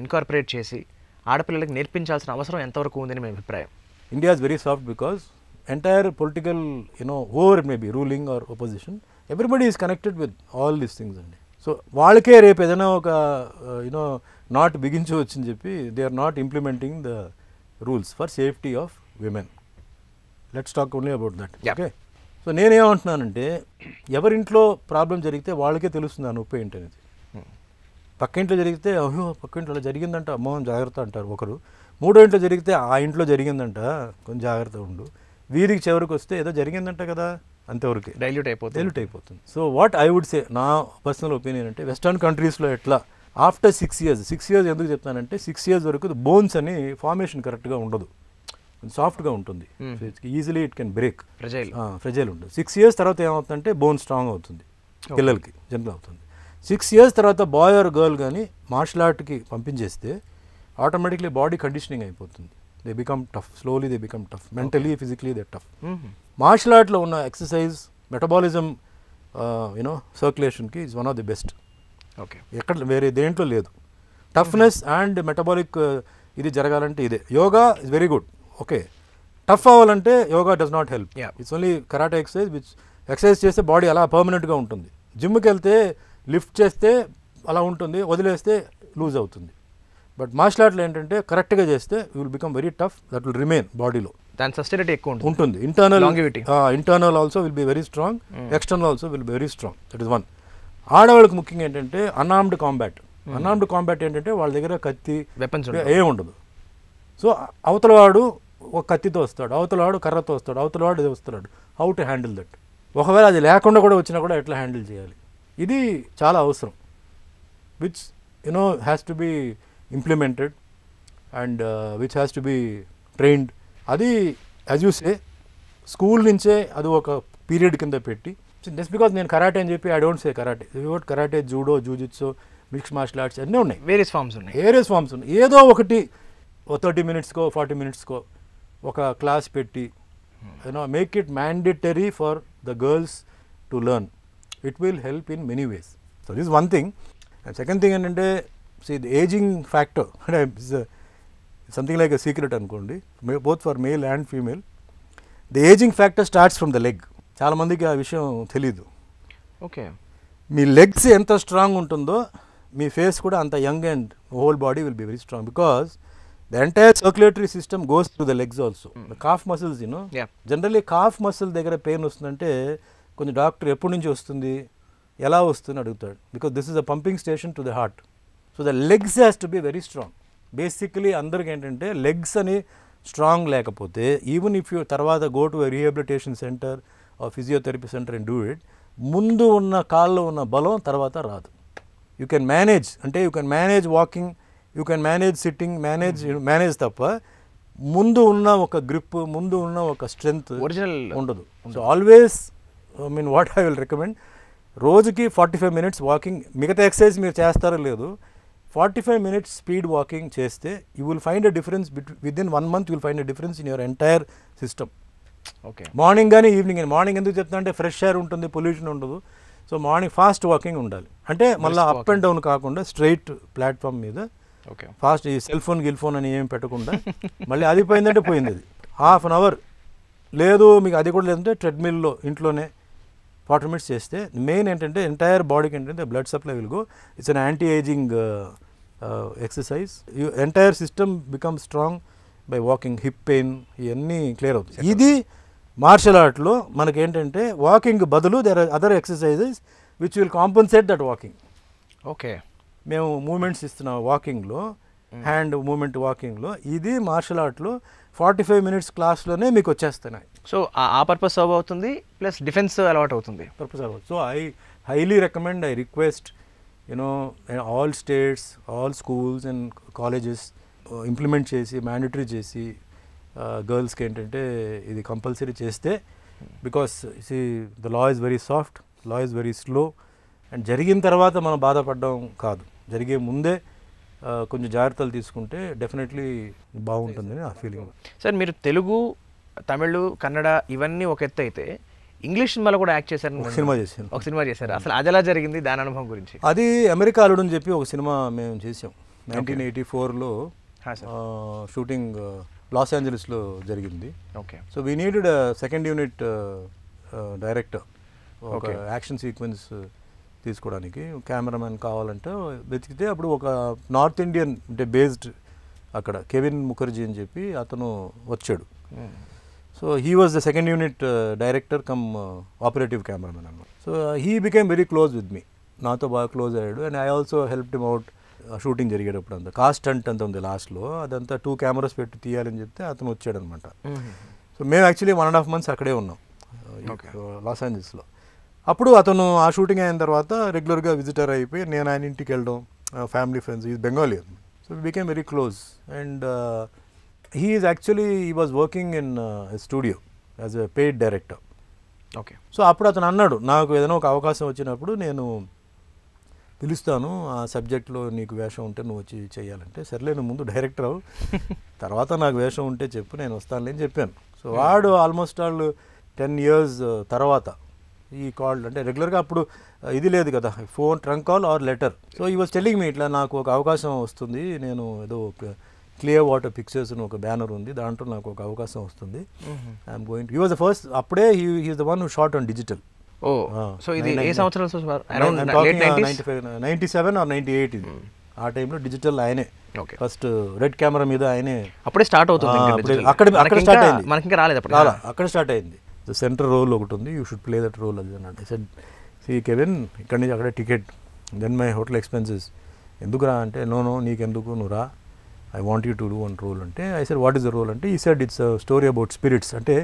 ఇన్కార్పొరేట్ చేసి ఆడపిల్లలకి నేర్పించాల్సిన అవసరం ఎంతవరకు ఉందని మీ అభిప్రాయం? India is very soft because entire political over it may be ruling or opposition, everybody is connected with all these things అండి. సో వాళ్ళకే రేపు ఏదైనా ఒక నాట్ బిగించవచ్చు అని చెప్పి they are not implementing the rules for safety of women. Let's talk only about that. Okay. So నేనేమంటున్నానంటే ఎవరింట్లో ప్రాబ్లం జరిగితే వాళ్ళకే తెలుస్తుంది ఆ నొప్పి ఏంటనేది. పక్కింట్లో జరిగితే అయ్యో పక్కింట్లో జరిగిందంట అమ్మో జాగ్రత్త అంటారు ఒకరు. 3వ ఇంట్లో జరిగితే ఆ ఇంట్లో జరిగిందంట కొంచెం జాగ్రత్త ఉండు. వీధికి చివరికి వస్తే ఏదో జరిగిందంట కదా అంతవరకు డైల్యూట్ అయిపోతుంది. So what I would say, నా పర్సనల్ ఒపీనియన్ అంటే వెస్టర్న్ కంట్రీస్లో ఎట్లా ఆఫ్టర్ 6 years ఎందుకు చెప్తానంటే 6 years వరకు బోన్స్ అని ఫార్మేషన్ కరెక్ట్గా ఉండదు, సాఫ్ట్గా ఉంటుంది. Easily it can break, fragile ఉంటుంది. 6 years తర్వాత ఏమవుతుందంటే బోన్ స్ట్రాంగ్ అవుతుంది, పిల్లలకి జనరల్ అవుతుంది. 6 years తర్వాత బాయ్ ఆర్ గర్ల్ కానీ మార్షల్ ఆర్ట్కి పంపించేస్తే ఆటోమేటిక్లీ బాడీ కండిషనింగ్ అయిపోతుంది. They become tough, slowly they become tough, mentally physically they tough. Martial ఆర్ట్లో ఉన్న ఎక్సర్సైజ్ మెటబాలిజం సర్క్యులేషన్కి is one of the best. Okay. ఎక్కడ వేరే దేంట్లో లేదు. టఫ్నెస్ అండ్ మెటబాలిక్ ఇది జరగాలంటే ఇదే. Yoga is very good. Okay. Tough అవ్వాలంటే yoga does not help. It's only karate exercise which exercise చేస్తే బాడీ అలా పర్మనెంట్గా ఉంటుంది. జిమ్కి వెళ్తే లిఫ్ట్ చేస్తే అలా ఉంటుంది, వదిలేస్తే లూజ్ అవుతుంది. బట్ మార్షల్ ఆర్ట్లో ఏంటంటే కరెక్ట్గా చేస్తే you will become very tough, that will remain బాడీలో. దాని సస్టైనిటీ ఎక్కువ ఉంటుంది. Internal also will be very strong, external also will be very strong. That is one. ఆడవాళ్ళకి ముఖ్యంగా ఏంటంటే అన్ఆర్మ్డ్ కాంబాట్ ఏంటంటే వాళ్ళ దగ్గర కత్తి వెపన్స్ ఏముండదు. సో అవతలవాడు ఒక కత్తితో వస్తాడు, అవతలవాడు కర్రతో వస్తాడు, అవతలవాడు ఇది వస్తున్నాడు. How to handle that. ఒకవేళ అది లేకుండా కూడా వచ్చినా కూడా ఎట్లా హ్యాండిల్ చేయాలి, ఇది చాలా అవసరం. Which has to be implemented and which has to be trained. అది యాజ్ యూ సే స్కూల్ నుంచే అది ఒక పీరియడ్ కింద పెట్టి, జస్ట్ బికాజ్ నేను కరాటే అని చెప్పి I don't say karate. Karate, judo, jujitsu, mixed martial arts అన్నీ ఉన్నాయి, వేరియస్ ఫామ్స్ ఉన్నాయి. ఏదో ఒకటి 30 minutesకో 40 minutesకో ఒక క్లాస్ పెట్టి make it mandatory for the girls to learn. It will help in many ways. So this one thing. And second thing ఏంటంటే the ageing factor అంటే something like a secret అనుకోండి, both for male and female. The ageing factor starts from the leg. చాలామందికి ఆ విషయం తెలీదు. Okay. మీ legs ఎంత strong ఉంటుందో మీ face కూడా అంత young and whole body will be very strong. Because The entire circulatory system goes through the legs also. The calf muscles, you know. Yeah. Generally calf muscle దగ్గర pain వస్తుందంటే కొంచెం doctor ఎప్పటి నుంచి వస్తుంది, ఎలా వస్తుంది అడుగుతాడు. Because this is a pumping station to the heart. So the legs has to be very strong. Basically అందరికి ఏంటంటే లెగ్స్ అని స్ట్రాంగ్ లేకపోతే ఈవెన్ ఇఫ్ యూ తర్వాత go to rehabilitation centre physiotherapy centre and do it, ముందు ఉన్న కాల్లో ఉన్న బలం తర్వాత రాదు. యూ కెన్ మేనేజ్, అంటే you can manage walking, you can manage sitting, manage తప్ప ముందు ఉన్న ఒక గ్రిప్, ముందు ఉన్న ఒక స్ట్రెంగ్త్ ఒరిజినల్ ఉండదు. So always what I will recommend, రోజుకి 45 minutes వాకింగ్. మిగతా ఎక్సర్సైజ్ మీరు చేస్తారో లేదు, 45 minutes స్పీడ్ వాకింగ్ చేస్తే you will find a difference within 1 month. You will find a difference in your entire system. Okay. Morning కానీ evening కానీ. Morning ఎందుకు చెప్తున్నా అంటే ఫ్రెష్ ఎయిర్ ఉంటుంది, పొల్యూషన్ ఉండదు. సో మార్నింగ్ ఫాస్ట్ వాకింగ్ ఉండాలి. అంటే మళ్ళీ అప్ అండ్ డౌన్ కాకుండా స్ట్రైట్ ప్లాట్ఫామ్ మీద ఓకే ఫాస్ట్. ఈ సెల్ ఫోన్ గిల్ ఫోన్ అని ఏమి పెట్టకుండా మళ్ళీ అది పోయిందంటే పోయింది. అది ½ an hour లేదు, మీకు అది కూడా లేదంటే ట్రెడ్మిల్లో ఇంట్లోనే 40 minutes చేస్తే మెయిన్ ఏంటంటే ఎంటైర్ బాడీకి ఏంటంటే blood supply will go. It's an anti ageing exercise. Entire system become strong by walking. Hip pain ఇవన్నీ క్లియర్ అవుతుంది. ఇది మార్షల్ ఆర్ట్లో మనకి ఏంటంటే వాకింగ్ బదులు there are other exercises which will compensate that walking. Okay. మేము మూమెంట్స్ ఇస్తున్నాం వాకింగ్లో, హ్యాండ్ మూమెంట్ వాకింగ్లో. ఇది మార్షల్ ఆర్ట్లో 45 minutes క్లాస్లోనే మీకు వచ్చేస్తున్నాయి. సో ఆ పర్పస్ సర్వ్ అవుతుంది, ప్లస్ డిఫెన్స్ అలవాటు అవుతుంది. పర్పస్ అవ్వదు. So I highly recommend, I request all states, all schools and colleges implement చేసి, మ్యాండటరీ చేసి గర్ల్స్కి ఏంటంటే ఇది కంపల్సరీ చేస్తే, because the law is very soft, law is very slow. And జరిగిన తర్వాత మనం బాధపడడం కాదు, జరిగే ముందే కొంచెం జాగ్రత్తలు తీసుకుంటే డెఫినెట్లీ బాగుంటుందని నా ఫీలింగ్. సార్, మీరు తెలుగు, తమిళ్, కన్నడ ఇవన్నీ ఒక ఎత్తు అయితే ఇంగ్లీష్ సినిమాలో కూడా యాక్ట్ చేశారు. ఒక సినిమా చేశాను. ఒక సినిమా చేశారు. అసలు అది ఎలా జరిగింది, దాని అనుభవం గురించి? అది అమెరికా అల్లుడు అని చెప్పి ఒక సినిమా మేము చేసాం 1984లో. షూటింగ్ లాస్ ఏంజలీస్లో జరిగింది. Okay. So we needed second unit director ఒక యాక్షన్ సీక్వెన్స్ తీసుకోవడానికి. కెమెరామెన్ కావాలంటే వెతికితే అప్పుడు ఒక నార్త్ ఇండియన్ అంటే బేస్డ్ అక్కడ కెవిన్ ముఖర్జీ అని చెప్పి అతను వచ్చాడు. So he was the second unit director cum operative cameraman అన్నమాట. So he became very close with me, నాతో బాగా క్లోజ్ అయ్యాడు. And I also helped him out. Shooting జరిగేటప్పుడు అంతా కాస్ట్ అంట్ అంత ఉంది లాస్ట్లో, అదంతా 2 cameras పెట్టి తీయాలని చెప్తే అతను వచ్చాడు అనమాట. సో మేము యాక్చువల్లీ 1.5 months అక్కడే ఉన్నాం లాస్ ఏంజల్స్లో. అప్పుడు అతను ఆ షూటింగ్ అయిన తర్వాత రెగ్యులర్గా విజిటర్ అయిపోయి నేను ఆయన ఇంటికి వెళ్ళడం, family friends. Is Bengali. So we became very close. And he is actually he was working in studio as a paid director. Okay. So అప్పుడు అతను అన్నాడు, నాకు ఏదైనా ఒక అవకాశం వచ్చినప్పుడు నేను పిలుస్తాను, ఆ సబ్జెక్ట్లో నీకు వేషం ఉంటే నువ్వు వచ్చి చేయాలంటే, సర్లే నువ్వు ముందు డైరెక్టర్ అవు, తర్వాత నాకు వేషం ఉంటే చెప్పు, నేను వస్తానులే అని చెప్పాను. సో వాడు ఆల్మోస్ట్ వాళ్ళు 10 years తర్వాత ఈ కాల్, అంటే రెగ్యులర్గా అప్పుడు ఇది లేదు కదా, phone trunk call R letter. So ఈ వాజ్ టెల్లింగ్ మీ ఇట్లా నాకు ఒక అవకాశం వస్తుంది, నేను ఏదో క్లియర్ వాటర్ పిక్చర్స్ అని ఒక బ్యానర్ ఉంది, దాంట్లో నాకు ఒక అవకాశం వస్తుంది, I'm going to. He was the first. అప్పుడే he is the one who shot on digital. So ఇది ఏ సంవత్సరం? 97 or 98 ఇది. ఆ టైంలో డిజిటల్ ఆయనే ఫస్ట్ రెడ్ కెమెరా మీద ఆయనే అప్పుడే స్టార్ట్ అవుతుంది. అక్కడ స్టార్ట్ అయింది, మనకి ఇంకా రాలేదు అప్పుడు. అక్కడ స్టార్ట్ అయింది. సెంటర్ రోల్ ఒకటి ఉంది, you should play that role అది అన్నట్టు. ఐ సెడ్, సీ కెవిన్, ఇక్కడి నుంచి అక్కడే ticket, then my hotel expenses. ఎందుకు రా అంటే, నో నీకెందుకు, నువ్వు రా, I want you to do one role అంటే. I said, what is the role అంటే, he said it's story about spirits. అంటే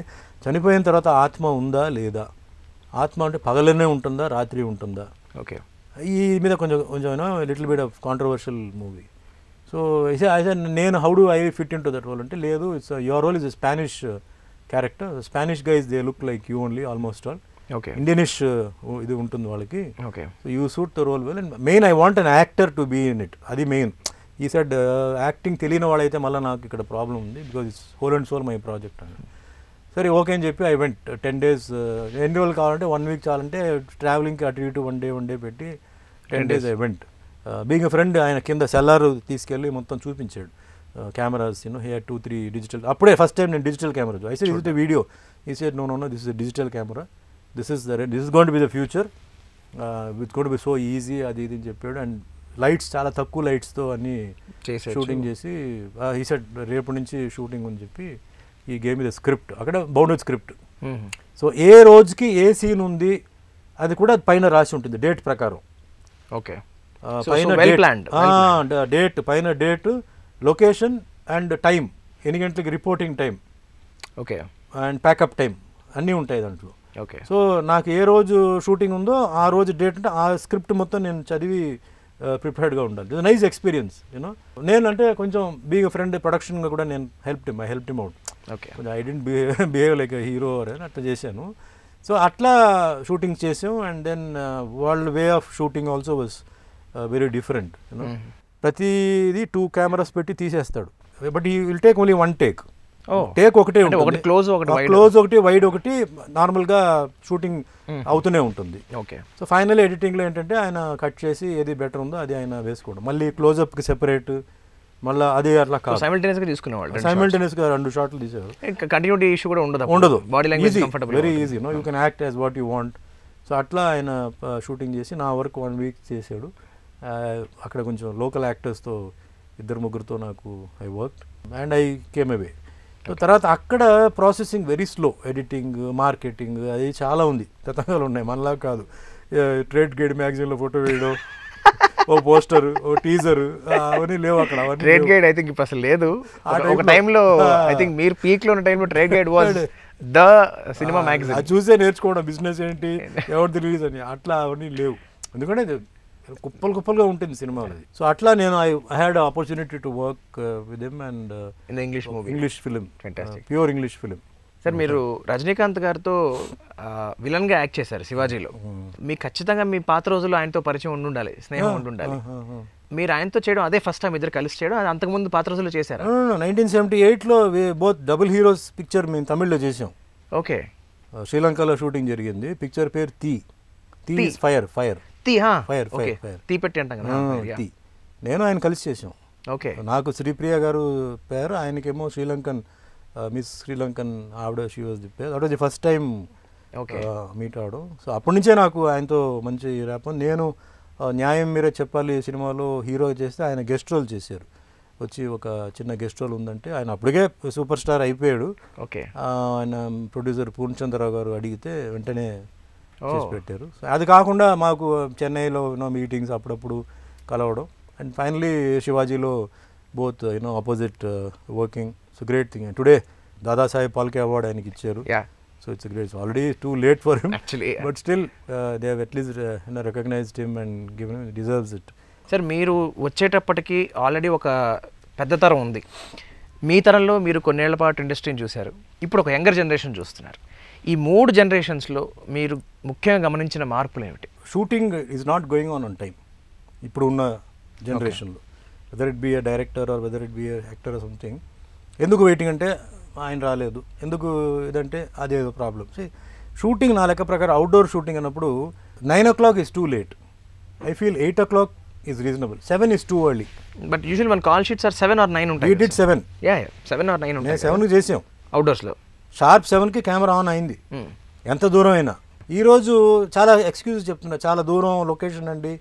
చనిపోయిన తర్వాత ఆత్మ ఉందా లేదా, ఆత్మ అంటే పగలనే ఉంటుందా రాత్రి ఉంటుందా. ఓకే. ఈ మీద కొంచెం little bit of controversial movie. So I said, నేను how do I fit into that role అంటే, లేదు, it's your role is a Spanish character, Spanish guys they look like you only almost all. Okay. Indianish ఇది ఉంటుంది వాళ్ళకి. Okay. So you suit the role well. And main I want an actor to be in it, అది main. He said acting తెలియని వాడైతే మళ్ళీ నాకు ఇక్కడ problem ఉంది, because it's whole and sole my project అని. సరే ఓకే అని చెప్పి ఐ వెంట్. 10 days, ఎన్ని రోజులు కావాలంటే 1 week చాలంటే ట్రావెలింగ్కి అటు ఇటు వన్ డే పెట్టి 10 days I went. Being a friend, ఆయన కింద సెల్లార్ తీసుకెళ్ళి మొత్తం చూపించాడు, కెమెరాస్, హియర్ 2-3 డిజిటల్. అప్పుడే ఫస్ట్ టైం నేను digital camera. I said, is it a video? He said, no, this is a digital camera, this is going to be the future, it's going to be so easy, అది ఇది అని చెప్పాడు. And lights చాలా తక్కువ లైట్స్తో అన్నీ shooting చేసి ఈ set రేపు నుంచి షూటింగ్ అని చెప్పి ఈ గేమ్ మీద స్క్రిప్ట్ అక్కడ బౌండెడ్ స్క్రిప్ట్. సో ఏ రోజుకి ఏ సీన్ ఉంది అది కూడా పైన రాసి ఉంటుంది డేట్ ప్రకారం. ఓకే, పైన డేట్ పైన డేట్, లొకేషన్ అండ్ టైం, ఎన్ని గంటలకి reporting time, okay, and pack up time అన్నీ ఉంటాయి దాంట్లో. ఓకే, సో నాకు ఏ రోజు షూటింగ్ ఉందో ఆ రోజు డేట్ అంటే ఆ స్క్రిప్ట్ మొత్తం నేను చదివి ప్రిపేర్డ్గా ఉండాలి. It's nice experience you know. నేను అంటే కొంచెం బీయింగ్ ఫ్రెండ్ ప్రొడక్షన్గా కూడా నేను హెల్ప్ హిమ్ అవుట్. ఓకే, కొంచెం I didn't behave like hero అని అట్లా చేశాను. సో అట్లా షూటింగ్ చేసాం. అండ్ దెన్ వాళ్ళ way of shooting also was very different you know. ప్రతిదీ 2 కెమెరాస్ పెట్టి తీసేస్తాడు, బట్ ఈ will take only 1 take. Take ఒకటే ఉంటుంది, క్లోజ్ ఒకటి వైడ్ ఒకటి నార్మల్గా షూటింగ్ అవుతూనే ఉంటుంది. ఓకే, సో ఫైనల్ ఎడిటింగ్లో ఏంటంటే ఆయన కట్ చేసి ఏది బెటర్ ఉందో అది ఆయన వేసుకోవడం, మళ్ళీ క్లోజ్అప్కి సెపరేట్, మళ్ళీ అది అట్లా కాదు, సైమల్టేనియస్గా తీసుకునేవాళ్ళు. సైమల్టేనియస్గా 2 షాట్లు తీసేవారు. కంటిన్యూటీ ఇష్యూ కూడా ఉండదు, body language comfortable, very easy no, you can act as what you want. So అట్లా ఆయన షూటింగ్ చేసి నా వర్క్ 1 వీక్ చేశాడు. అక్కడ కొంచెం లోకల్ యాక్టర్స్తో 2-3తో నాకు I work and I came away. So తర్వాత అక్కడ processing very slow, editing, marketing అది చాలా ఉంది, తతంగాలు ఉన్నాయి, మనలా కాదు. ట్రేడ్ గైడ్ మ్యాగజైన్లో ఫోటో వేయడం, ఓ పోస్టర్, ఓ టీజర్, అవన్నీ లేవు అక్కడ. ట్రేడ్ గైడ్ ఐ థింక్ అసలు లేదు. ఒక టైంలో ఐ థింక్ మీరు పీక్లో ఉన్న టైంలో trade guide was the cinema magazine. అది చూసే నేర్చుకోవడం బిజినెస్ ఏంటి, ఎవరిది రిలీజ్ అని, అట్లా అవన్నీ లేవు. ఎందుకంటే కుప్పలుగా ఉంటుంది సినిమా అది. సో అట్లా నేను I had opportunity to work with him and in the English film, pure English film. Sir మీరు రజనీకాంత్ గారితో విలన్గా యాక్ట్ చేశారు శివాజీలో. మీకు ఖచ్చితంగా మీ పాత రోజుల్లో ఆయనతో పరిచయం ఉండాలి, స్నేహం ఉండాలి. మీరు ఆయనతో చేయడం అదే ఫస్ట్ టైం ఇద్దరు కలిసి చేయడం, అది అంతకుముందు పాత రోజుల్లో చేశారు? 1978లో బోత్ డబుల్ హీరోస్ పిక్చర్ మేము తమిళ్లో చేసాం. ఓకే, శ్రీలంకలో షూటింగ్ జరిగింది. పిక్చర్ పేరు తీ ఫైర్ తీ పెట్టి అంటాం కదా. నేను ఆయన కలిసి చేసాం. ఓకే, నాకు శ్రీప్రియ గారు పేరు, ఆయనకేమో శ్రీలంకన్ మిస్ శ్రీలంకన్ ఆవిడ, షీ వాజ్ ది పేరు. That was the first time meet అవడం. సో అప్పటి నుంచే నాకు ఆయనతో మంచి ర్యాపం. నేను న్యాయం మీరే చెప్పాలి సినిమాలో హీరో చేస్తే ఆయన గెస్ట్ రోల్ చేశారు. వచ్చి ఒక చిన్న గెస్ట్ రోల్ ఉందంటే ఆయన అప్పటికే సూపర్ స్టార్ అయిపోయాడు. ఓకే, ఆయన ప్రొడ్యూసర్ పూర్ణచంద్రరావు గారు అడిగితే వెంటనే చేసి పెట్టారు. సో అది కాకుండా మాకు చెన్నైలో మీటింగ్స్ అప్పుడప్పుడు కలవడం. అండ్ ఫైనలీ శివాజీలో both opposite working. So great thing. Today Dadasaheb Phalke award ఆయనకి ఇచ్చారు. So it's great. Already too late for him, but still they have at least recognised him and given him, deserves it. Sir మీరు వచ్చేటప్పటికి already ఒక పెద్ద తరం ఉంది. మీ తరంలో మీరు కొన్నేళ్ల పాటు ఇండస్ట్రీని చూశారు, ఇప్పుడు ఒక యంగర్ జనరేషన్ చూస్తున్నారు. ఈ 3 జనరేషన్స్లో మీరు ముఖ్యంగా గమనించిన మార్పులు ఏమిటి? Shooting is not going on time ఇప్పుడు ఉన్న జనరేషన్లో. Whether it be a director or whether it be a actor or something. ఎందుకు వెయిటింగ్ అంటే ఆయన రాలేదు, ఎందుకు ఇదంటే అదేదో ప్రాబ్లమ్. షూటింగ్ నా లెక్క ప్రకారం అవుట్డోర్ షూటింగ్ అన్నప్పుడు 9 o'clock is too late. I feel 8 o'clock is reasonable. 7 is too early. But usual మన కాల్ షీట్స్ ఆర్ 7 or 9 ఉంటాయి. We did 7. 7 or 9 ఉంటాయి. 7కి చేసాం అవుట్డోర్స్లో. షార్ప్ 7కి కెమెరా ఆన్ అయింది, ఎంత దూరం అయినా. ఈరోజు చాలా ఎక్స్క్యూజ్ చెప్తున్నా, చాలా దూరం లొకేషన్ అండి.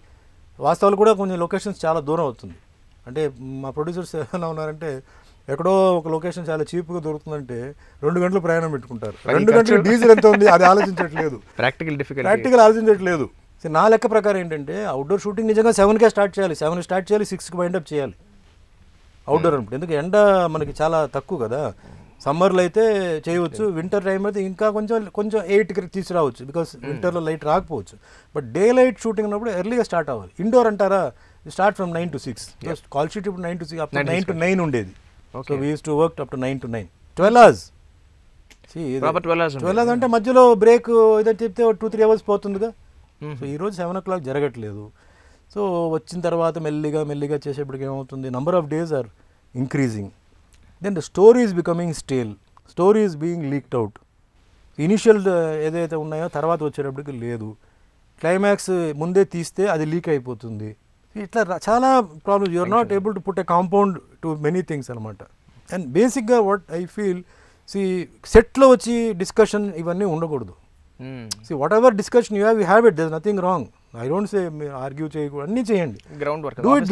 వాస్తవాలు కూడా కొన్ని లొకేషన్స్ చాలా దూరం అవుతుంది. అంటే మా ప్రొడ్యూసర్స్ ఎలా ఉన్నారంటే ఎక్కడో ఒక లొకేషన్ చాలా చీప్గా దొరుకుతుందంటే 2 గంటలు ప్రయాణం పెట్టుకుంటారు. 2 గంటలు డీజిల్ ఎంత ఉంది అది ఆలోచించట్లేదు, ప్రాక్టికల్ ఆలోచించట్లేదు. నా లెక్క ప్రకారం ఏంటంటే అవుట్డోర్ షూటింగ్ నిజంగా 7కే స్టార్ట్ చేయాలి, 7 స్టార్ట్ చేయాలి, 6కి వైండప్ చేయాలి అవుట్డోర్ అనుకుంటే. ఎందుకు ఎండ మనకి చాలా తక్కువ కదా. సమ్మర్లో అయితే చేయవచ్చు, వింటర్ టైం అయితే ఇంకా కొంచెం 8కి తీసుకురావచ్చు, బికాస్ వింటర్లో లైట్ రాకపోవచ్చు. బట్ డే లైట్ షూటింగ్ అన్నప్పుడు ఎర్లీగా స్టార్ట్ అవ్వాలి. ఇండోర్ అంటారా, start from 9 to 6. Call sheet ఇప్పుడు 9 to 6, అప్ 9 to 9 ఉండేది. So we use to work up to 9 to 9, 12 hours. 12 hours అంటే మధ్యలో బ్రేక్ ఏదైతే చెప్తే 2-3 hours పోతుందిగా. సో ఈరోజు 7 o'clock జరగట్లేదు. సో వచ్చిన తర్వాత మెల్లిగా చేసేప్పటికి ఏమవుతుంది, number of days are increasing. Then the story is becoming stale, story is being leaked out. Initial ఏదైతే ఉన్నాయో తర్వాత వచ్చేటప్పటికి లేదు. క్లైమాక్స్ ముందే తీస్తే అది లీక్ అయిపోతుంది. ఇట్లా చాలా problems. You are not able to put a compound to many things అనమాట. అండ్ బేసిక్గా వాట్ ఐ ఫీల్, సెట్లో వచ్చి డిస్కషన్ ఇవన్నీ ఉండకూడదు. Whatever discussion you have it, there is nothing wrong. I don't say మీరు ఆర్గ్యూ చేయకూడదు, అన్నీ చేయండి. Ground work do it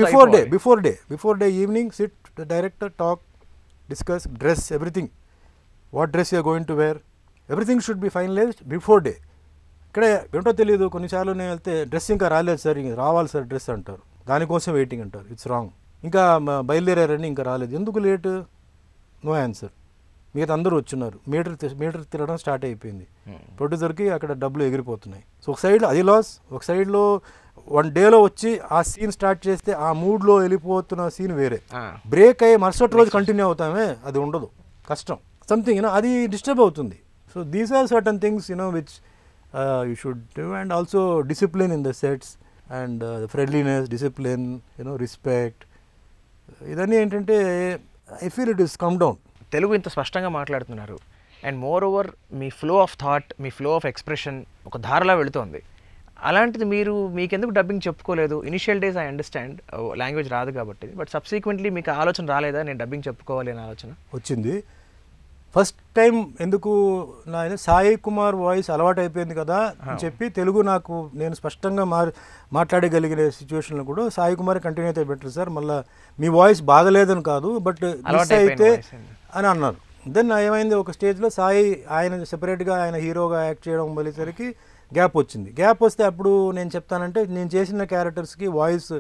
before day evening sit the director talk discuss dress everything, what dress you're going to wear, everything should be finalised before day. ఇక్కడే ఏంటో తెలియదు, కొన్నిసార్లు నేను వెళ్తే డ్రెస్ ఇంకా రాలేదు సార్, ఇంకా రావాలి సార్ డ్రెస్ అంటారు, దానికోసం వెయిటింగ్ అంటారు. It's wrong. ఇంకా బయలుదేరారని ఇంకా రాలేదు, ఎందుకు లేటు? No answer. మిగతా అందరూ వచ్చున్నారు, మీటర్ తిరగడం స్టార్ట్ అయిపోయింది, ప్రొడ్యూసర్కి అక్కడ డబ్బులు ఎగిరిపోతున్నాయి. సో ఒక సైడ్ అది లాస్, ఒక సైడ్లో 1 డేలో వచ్చి ఆ సీన్ స్టార్ట్ చేస్తే ఆ మూడ్లో వెళ్ళిపోతున్న సీన్ వేరే, బ్రేక్ అయ్యి మరుసటి రోజు కంటిన్యూ అవుతామే, అది ఉండదు, కష్టం. సంథింగ్ అది డిస్టర్బ్ అవుతుంది. So these are certain things which you should do, and also discipline in the sets, and friendliness, discipline, respect. ఇదన్నీ ఏంటంటే I feel it is come down. Telugu ఇంత స్పష్టంగా మాట్లాడుతున్నారు, అండ్ మోర్ ఓవర్ మీ ఫ్లో ఆఫ్ థాట్, మీ flow of expression ఒక ధారలా వెళుతోంది. అలాంటిది మీకెందుకు డబ్బింగ్ చెప్పుకోలేదు? Initial days I understand language రాదు కాబట్టి, బట్ సబ్సీక్వెంట్లీ మీకు ఆలోచన రాలేదా నేను డబ్బింగ్ చెప్పుకోవాలి అనే ఆలోచన? వచ్చింది. ఫస్ట్ టైం ఎందుకు నా సాయి కుమార్ వాయిస్ అలవాటు అయిపోయింది కదా అని చెప్పి తెలుగు నేను స్పష్టంగా మాట్లాడగలిగిన సిచ్యువేషన్లో కూడా సాయి కుమార్ కంటిన్యూ అయితే బెటర్ సార్, మళ్ళీ మీ వాయిస్ బాగలేదని కాదు, బట్ మిస్ అయితే అని అన్నారు. దెన్ ఏమైంది, ఒక స్టేజ్లో సాయి ఆయన సెపరేట్గా ఆయన హీరోగా యాక్ట్ చేయడం వెళ్ళేసరికి గ్యాప్ వచ్చింది. గ్యాప్ వస్తే అప్పుడు నేను చెప్తానంటే నేను చేసిన క్యారెక్టర్స్కి వాయిస్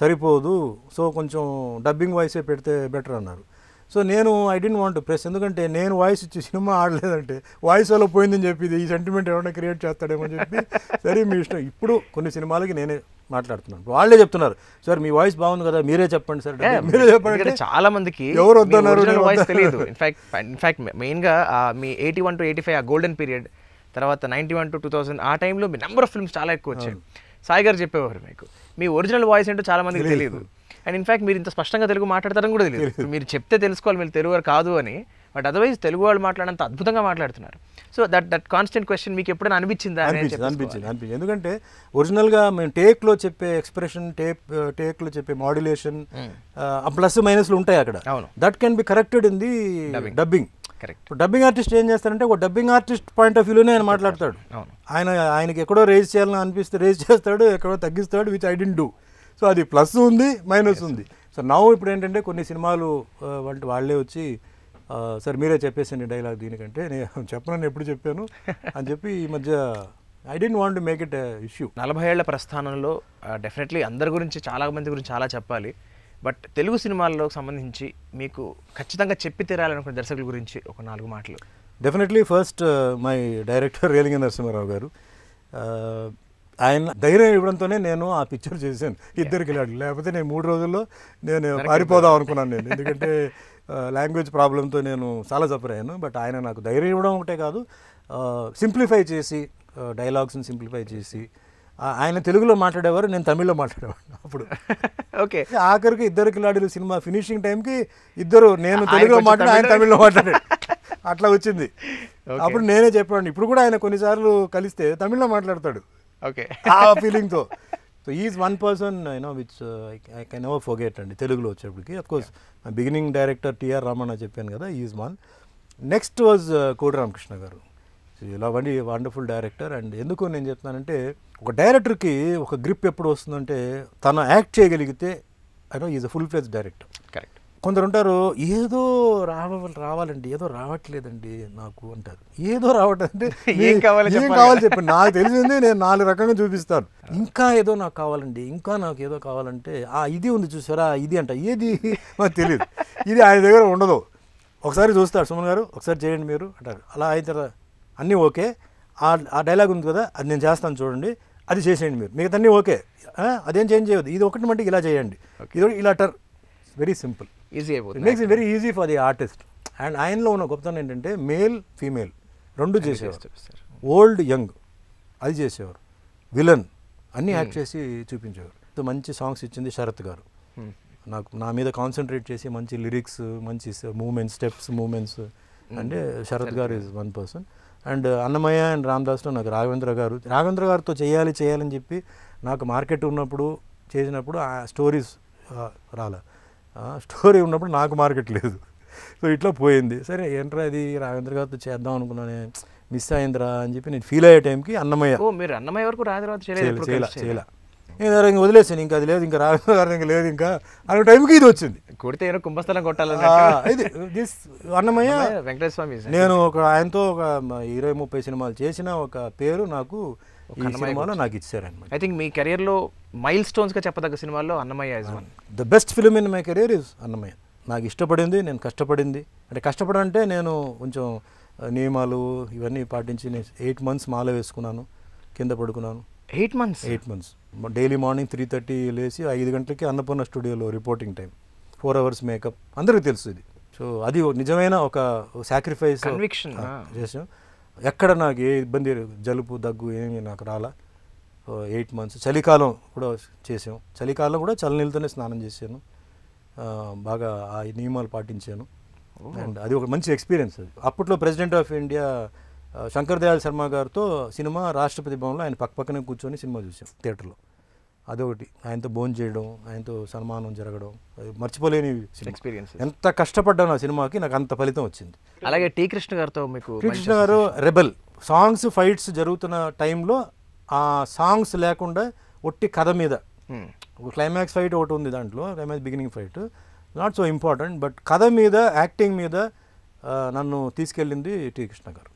సరిపోదు, సో కొంచెం డబ్బింగ్ వాయిసే పెడితే బెటర్ అన్నారు. సో నేను I didn't want to press, ఎందుకంటే నేను వాయిస్ ఇచ్చి సినిమా ఆడలేదంటే వాయిస్ వల్ల పోయిందని చెప్పి ఈ సెంటిమెంట్ ఎవరైనా క్రియేట్ చేస్తాడేమో అని చెప్పి సరే మీ ఇష్టం. ఇప్పుడు కొన్ని సినిమాలకి నేనే మాట్లాడుతున్నాను, వాళ్ళే చెప్తున్నారు సార్ మీ వాయిస్ బాగుంది కదా మీరే చెప్పండి సార్, మీరే చెప్పండి. చాలా మందికి ఎవరు వద్దన్నారు వాయిస్ తెలియదు. ఇన్ఫాక్ట్ మెయిన్గా మీ 81 to 85 ఆ గోల్డెన్ పీరియడ్, తర్వాత 91 to 2000 ఆ టైంలో మీ నెంబర్ ఆఫ్ ఫిల్మ్స్ చాలా ఎక్కువ వచ్చాయి. సాయి గారు చెప్పేవారు మీకు మీ ఒరిజినల్ వాయిస్ ఏంటో చాలా మందికి తెలియదు. అండ్ ఇన్ఫాక్ట్ మీరు ఇంత స్పష్టంగా తెలుగు మాట్లాడతారని కూడా తెలియదు. మీరు చెప్తే తెలుసుకోవాలి మీరు తెలుగు వారు కాదు అని, బట్ అదర్వైజ్ తెలుగు వాళ్ళు మాట్లాడంత అద్భుతంగా మాట్లాడుతున్నారు. సో దట్ కాన్స్టెంట్ క్వశ్చన్ మీకు ఎప్పుడైనా అనిపించిందా? అనిపించింది. ఎందుకంటే ఒరిజినల్గా మేము టేక్లో చెప్పే ఎక్స్ప్రెషన్, టేక్లో చెప్పే మాడ్యులేషన్, ప్లస్ మైనస్లు ఉంటాయి అక్కడ. That can be corrected in the dubbing. ఇప్పుడు డబ్బింగ్ ఆర్టిస్ట్ ఏం చేస్తారంటే ఒక డబ్బింగ్ ఆర్టిస్ట్ పాయింట్ ఆఫ్ వ్యూలోనే ఆయన మాట్లాడతాడు. ఆయనకి ఎక్కడో రేజ్ చేయాలని అనిపిస్తే రేజ్ చేస్తాడు, ఎక్కడో తగ్గిస్తాడు, which I don't do. So అది ప్లస్ ఉంది, మైనస్ ఉంది. సో నౌ ఇప్పుడు ఏంటంటే కొన్ని సినిమాలు వాళ్ళే వచ్చి సార్ మీరే చెప్పేసండి డైలాగ్, దీనికంటే నేను చెప్పనని ఎప్పుడు చెప్పాను అని చెప్పి ఈ మధ్య I didn't want to make it issue. 40 ఏళ్ల ప్రస్థానంలో డెఫినెట్లీ అందరి గురించి చాలా మంది గురించి చాలా చెప్పాలి, బట్ తెలుగు సినిమాల్లో సంబంధించి మీకు ఖచ్చితంగా చెప్పి తీరాలనుకున్న దర్శకుల గురించి ఒక 4 మాటలు. Definitely first my director Relangi Narasimha Rao garu. ఆయన ధైర్యం ఇవ్వడంతోనే నేను ఆ పిక్చర్ చేశాను, ఇద్దరికి వెళ్ళాడు. లేకపోతే నేను 3 రోజుల్లో నేను పారిపోదాం అనుకున్నాను నేను, ఎందుకంటే లాంగ్వేజ్ ప్రాబ్లంతో నేను చాలా సఫర్ అయ్యాను. బట్ ఆయన నాకు ధైర్యం ఇవ్వడం ఒకటే కాదు, సింప్లిఫై చేసి డైలాగ్స్ని సింప్లిఫై చేసి ఆయన తెలుగులో మాట్లాడేవారు, నేను తమిళ్లో మాట్లాడేవాడు అప్పుడు. ఓకే, ఆఖరికి ఇద్దరు కిలాడీలు సినిమా ఫినిషింగ్ టైంకి ఇద్దరు, నేను తెలుగులో మాట్లాడి ఆయన తమిళ్లో మాట్లాడాడు, అట్లా వచ్చింది. అప్పుడు నేనే చెప్పాను, ఇప్పుడు కూడా ఆయన కొన్నిసార్లు కలిస్తే తమిళ్లో మాట్లాడతాడు. ఓకే, ఆ ఫీలింగ్తో. So is one person which I can never forget అండి తెలుగులో వచ్చేప్పటికి. Of course beginning director T R Ramanna చెప్పాను కదా, ఈజ్ వన్. నెక్స్ట్ వాజ్ కోడి రామకృష్ణ గారు, ఇలా వండర్ఫుల్ డైరెక్టర్. అండ్ ఎందుకు నేను చెప్తున్నానంటే ఒక డైరెక్టర్కి ఒక గ్రిప్ ఎప్పుడు వస్తుందంటే తను యాక్ట్ చేయగలిగితే is a full fledged director. Correct. కొందరు ఉంటారు ఏదో రావాలండి, ఏదో రావట్లేదండి నాకు అంటారు. ఏదో రావట్లేదంటే ఏం కావాలి చెప్పండి, నాకు తెలిసింది నేను 4 రకంగా చూపిస్తాను. ఇంకా ఏదో నాకు కావాలండి, ఇంకా నాకు ఏదో కావాలంటే ఇది ఉంది చూసారా, ఇది అంట, ఏది మాకు తెలియదు, ఇది ఆయన దగ్గర ఉండదు. ఒకసారి చూస్తాడు, సుమన్ గారు ఒకసారి చేయండి మీరు అంటారు. అలా అయితే అన్నీ ఓకే, ఆ డైలాగ్ ఉంది కదా అది నేను చేస్తాను చూడండి, అది చేసేయండి మీరు, మిగతా అన్నీ ఓకే, అదేం చేంజ్ చేయదు, ఇది ఒకటి మట్టికి ఇలా చేయండి, ఇది ఇలా టర్. వెరీ సింపుల్, ఈజీ అయిపోతుంది. Makes it very easy for the artist. And ఆయనలో ఉన్న గొప్పతనం ఏంటంటే మేల్ ఫీమేల్ 2 చేసేవారు, ఓల్డ్ యంగ్ అది చేసేవారు, విలన్ అన్నీ యాక్ట్ చేసి చూపించేవారు. మంచి సాంగ్స్ ఇచ్చింది శరత్ గారు, నాకు నా మీద కాన్సన్ట్రేట్ చేసి మంచి లిరిక్స్, మంచి మూమెంట్స్, స్టెప్స్ మూమెంట్స్ అంటే Sarath garu is one person. And Annamayya and రామదాస్లో నాకు రాఘవేంద్ర గారితో చేయాలని చెప్పి నాకు మార్కెట్ ఉన్నప్పుడు చేసినప్పుడు ఆ స్టోరీస్ రాలే, స్టోరీ ఉన్నప్పుడు నాకు మార్కెట్ లేదు. సో ఇట్లా పోయింది. సరే ఏంట్రా అది రాఘవేంద్ర గారితో చేద్దాం అనుకున్నాను, మిస్ అయిందిరా అని చెప్పి నేను ఫీల్ అయ్యే టైంకి అన్నమయ్య. మీరు అన్నమయ్య వరకు రాజరాజు చేయాల నేను వదిలేసాను, ఇంకా అది లేదు, ఇంకా రాజు ఇంకా లేదు, ఇంకా అనే టైంకి ఇది వచ్చింది. కొడితే ఏదో కుంభస్థలం కొట్టాలని ఇది అన్నమయ్య వెంకటేశ్వర స్వామి. నేను ఆయనతో ఒక 20-30 సినిమాలు చేసిన ఒక పేరు నాకు ఈ సినిమాలో నాకు ఇచ్చారనమాట. ఐ థింక్ మీ కెరియర్లో మైల్ స్టోన్స్గా చెప్పదగ్గ సినిమాల్లో Annamayya is one. The best film in my career is Annamayya. నాకు ఇష్టపడింది, నేను కష్టపడింది. అంటే కష్టపడంటే నేను కొంచెం నియమాలు ఇవన్నీ పాటించి నేను 8 months మాల వేసుకున్నాను, కింద పడుకున్నాను. 8 months డైలీ మార్నింగ్ 3:30 లేచి 5 గంటలకి అన్నపూర్ణ స్టూడియోలో రిపోర్టింగ్ టైం, 4 hours మేకప్. అందరికీ తెలుసు ఇది. సో అది నిజమైన ఒక సాక్రిఫైస్ చేసాం. ఎక్కడ నాకు ఏ ఇబ్బంది, జలుబు దగ్గు ఏమి నాకు రాలా. 8 months. చలికాలం కూడా చేసాం. చలికాలం కూడా చల్లనీళ్ళతోనే స్నానం చేశాను, బాగా ఆ నియమాలు పాటించాను. అండ్ అది ఒక మంచి ఎక్స్పీరియన్స్. అది అప్పట్లో president of India Shankar Dayal Sharma గారితో సినిమా రాష్ట్రపతి భవన్లో ఆయన పక్కనే కూర్చొని సినిమా చూసాం థియేటర్లో. అదొకటి, ఆయనతో భోజనం చేయడం, ఆయనతో సన్మానం జరగడం, అది మర్చిపోలేని ఎక్స్పీరియన్స్. ఎంత కష్టపడ్డాను ఆ సినిమాకి, నాకు అంత ఫలితం వచ్చింది. అలాగే టీ కృష్ణ గారితో మీకు కృష్ణ గారు రెబెల్ సాంగ్స్ ఫైట్స్ జరుగుతున్న టైంలో ఆ సాంగ్స్ లేకుండా ఒట్టి కథ మీద ఒక క్లైమాక్స్ ఫైట్ ఒకటి ఉంది దాంట్లో, climax beginning fight not so important, but కథ మీద యాక్టింగ్ మీద నన్ను తీసుకెళ్ళింది టీ కృష్ణ గారు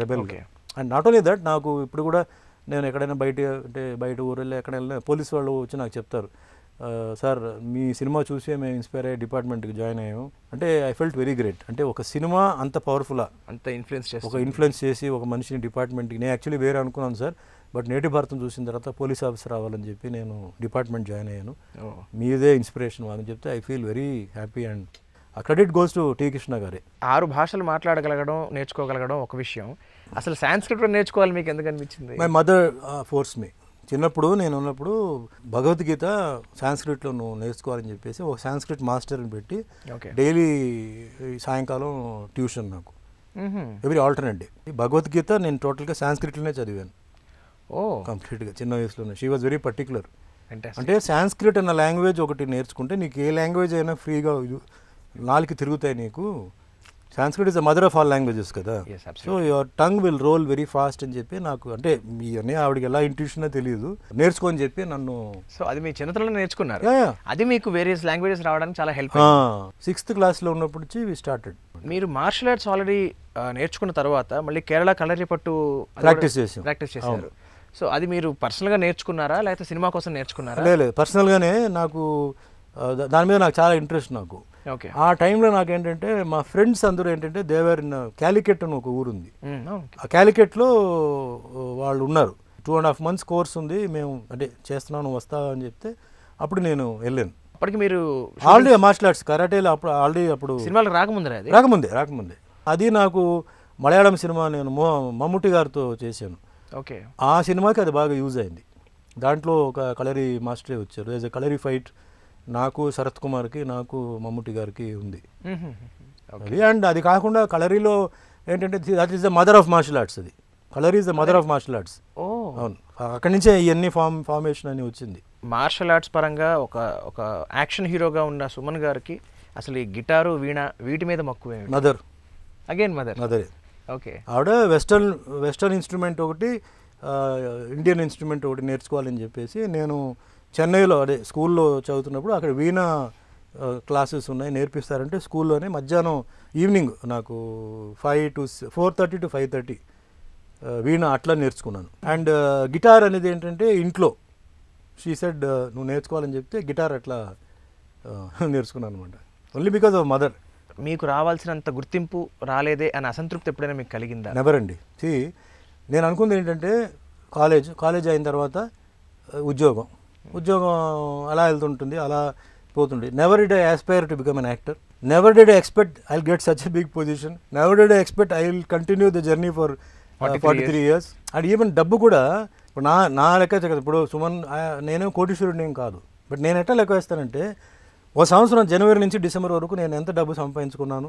rebel. And not only that, నాకు ఇప్పుడు కూడా నేను ఎక్కడైనా బయట ఊరిలో ఎక్కడైనా పోలీస్ వాళ్ళు వచ్చి నాకు చెప్తారు, సార్ మీ సినిమా చూసే మేము ఇన్స్పైర్ అయ్యే డిపార్ట్మెంట్కి జాయిన్ అయ్యాము అంటే ఐ ఫెల్ట్ వెరీ గ్రేట్. అంటే ఒక సినిమా అంత పవర్ఫుల్, అంత ఇన్ఫ్లుయెన్స్ చేసి ఒక మనిషిని డిపార్ట్మెంట్కి, నేను యాక్చువల్లీ వేరే అనుకున్నాను సార్, బట్ నేటి భారతం చూసిన తర్వాత పోలీస్ ఆఫీసర్ అవ్వాలని చెప్పి నేను డిపార్ట్మెంట్ జాయిన్ అయ్యాను, మీదే ఇన్స్పిరేషన్ అని చెప్తే I feel very happy. And ఆ credit goes to T Krishna గారే. 6 భాషలు మాట్లాడగలగడం, నేర్చుకోగలగడం ఒక విషయం. అసలు సాంస్క్రిట్ నేర్చుకోవాలి మీకు ఎందుకు అనిపించింది? మై మదర్ ఫోర్స్ మీ. చిన్నప్పుడు నేను ఉన్నప్పుడు భగవద్గీత సాంస్క్రిట్లో నువ్వు నేర్చుకోవాలని చెప్పేసి ఒక సాంస్క్రిట్ మాస్టర్ని పెట్టి డైలీ సాయంకాలం ట్యూషన్ నాకు ఎవ్రీ ఆల్టర్నేట్ డే. భగవద్గీత నేను టోటల్గా సాంస్క్రిట్లోనే చదివాను కంప్లీట్గా చిన్న వయసులోనే. She was very particular. అంటే సాంస్క్రిట్ అన్న లాంగ్వేజ్ ఒకటి నేర్చుకుంటే నీకు ఏ లాంగ్వేజ్ అయినా ఫ్రీగా నాలుగు తిరుగుతాయి నీకు. Sanskrit is the mother of all languages కదా, so your tongue will roll very fast అని చెప్పి నాకు, అంటే ఇవన్నీ ఆవిడకి ఎలా ఇంట్యూషనో తెలియదు, నేర్చుకోని చెప్పి నన్ను. సో అది మీ చిన్నతనంలో నేర్చుకున్నారు, అది మీకు వేరియస్ లాంగ్వేజెస్ రావడానికి చాలా హెల్ప్. 6th క్లాస్లో ఉన్నప్పుడు నుంచి వి స్టార్టెడ్. మీరు మార్షల్ ఆర్ట్స్ ఆల్రెడీ నేర్చుకున్న తర్వాత మళ్ళీ కేరళ కలరిపట్టు ప్రాక్టీస్ చేశారు. సో అది మీరు పర్సనల్గా నేర్చుకున్నారా లేకపోతే సినిమా కోసం నేర్చుకున్నారా? లేదు, పర్సనల్గానే. నాకు దాని మీద నాకు చాలా ఇంట్రెస్ట్. నాకు ఆ టైంలో నాకేంటంటే మా ఫ్రెండ్స్ అందరూ ఏంటంటే దేవర్ ఇన్ క్యాలికెట్ అని ఒక ఊరుంది, ఆ క్యాలికెట్లో వాళ్ళు ఉన్నారు. 2.5 months కోర్స్ ఉంది, మేము అంటే చేస్తున్నాను వస్తావా అని చెప్తే అప్పుడు నేను వెళ్ళాను. అప్పటికి మీరు ఆల్రెడీ మార్షల్ ఆర్ట్స్ కరాటేలో అప్పుడు సినిమాలకు రాకముందే అది నాకు మలయాళం సినిమా నేను మమ్ముట్టి గారితో చేశాను. ఆ సినిమాకి అది బాగా యూజ్ అయింది. దాంట్లో ఒక కలరీ మాస్టరే వచ్చారు. యాజ్ ఎ కలరీ ఫైట్ నాకు, శరత్ కుమార్కి, నాకు, మమ్ముట్టి గారికి ఉంది అది. అండ్ అది కాకుండా కలరీలో ఏంటంటే that is the mother of martial arts. అది Kalari is the mother of martial arts. అవును, అక్కడి నుంచే ఇవన్నీ ఫార్మేషన్ అని వచ్చింది. మార్షల్ ఆర్ట్స్ పరంగా ఒక యాక్షన్ హీరోగా ఉన్న సుమన్ గారికి అసలు ఈ గిటారు, వీణ వీటి మీద మక్కువ. మదరే. ఓకే. ఆవిడ వెస్టర్న్ ఇన్స్ట్రుమెంట్ ఒకటి, ఇండియన్ ఇన్స్ట్రుమెంట్ ఒకటి నేర్చుకోవాలని చెప్పేసి నేను చెన్నైలో అదే స్కూల్లో చదువుతున్నప్పుడు అక్కడ వీణ క్లాసెస్ ఉన్నాయి, నేర్పిస్తారంటే స్కూల్లోనే మధ్యాహ్నం ఈవినింగ్ నాకు 4:30 to 5:30 వీణ అట్లా నేర్చుకున్నాను. అండ్ గిటార్ అనేది ఏంటంటే ఇంట్లో షీ సెడ్ నువ్వు నేర్చుకోవాలని చెప్తే గిటార్ అట్లా నేర్చుకున్నాను అనమాట, ఓన్లీ బికాజ్ ఆఫ్ మదర్. మీకు రావాల్సినంత గుర్తింపు రాలేదే అని అసంతృప్తి ఎప్పుడైనా మీకు కలిగిందా? నెవర్ అండి. నేను అనుకుంది ఏంటంటే కాలేజ్ అయిన తర్వాత ఉద్యోగం అలా వెళ్తుంటుంది, అలా పోతుంది. Never did I aspire to become an actor, never did I expect I will get such a big position, never did I expect I will continue the journey for 43 years. And even డబ్బు కూడా ఇప్పుడు నా లెక్క కదా, ఇప్పుడు సుమన్ నేనేం కోటీశ్వరుడు ఏం కాదు, బట్ నేను ఎట్లా లెక్క వేస్తానంటే ఒక సంవత్సరం జనవరి నుంచి డిసెంబర్ వరకు నేను ఎంత డబ్బు సంపాదించుకున్నాను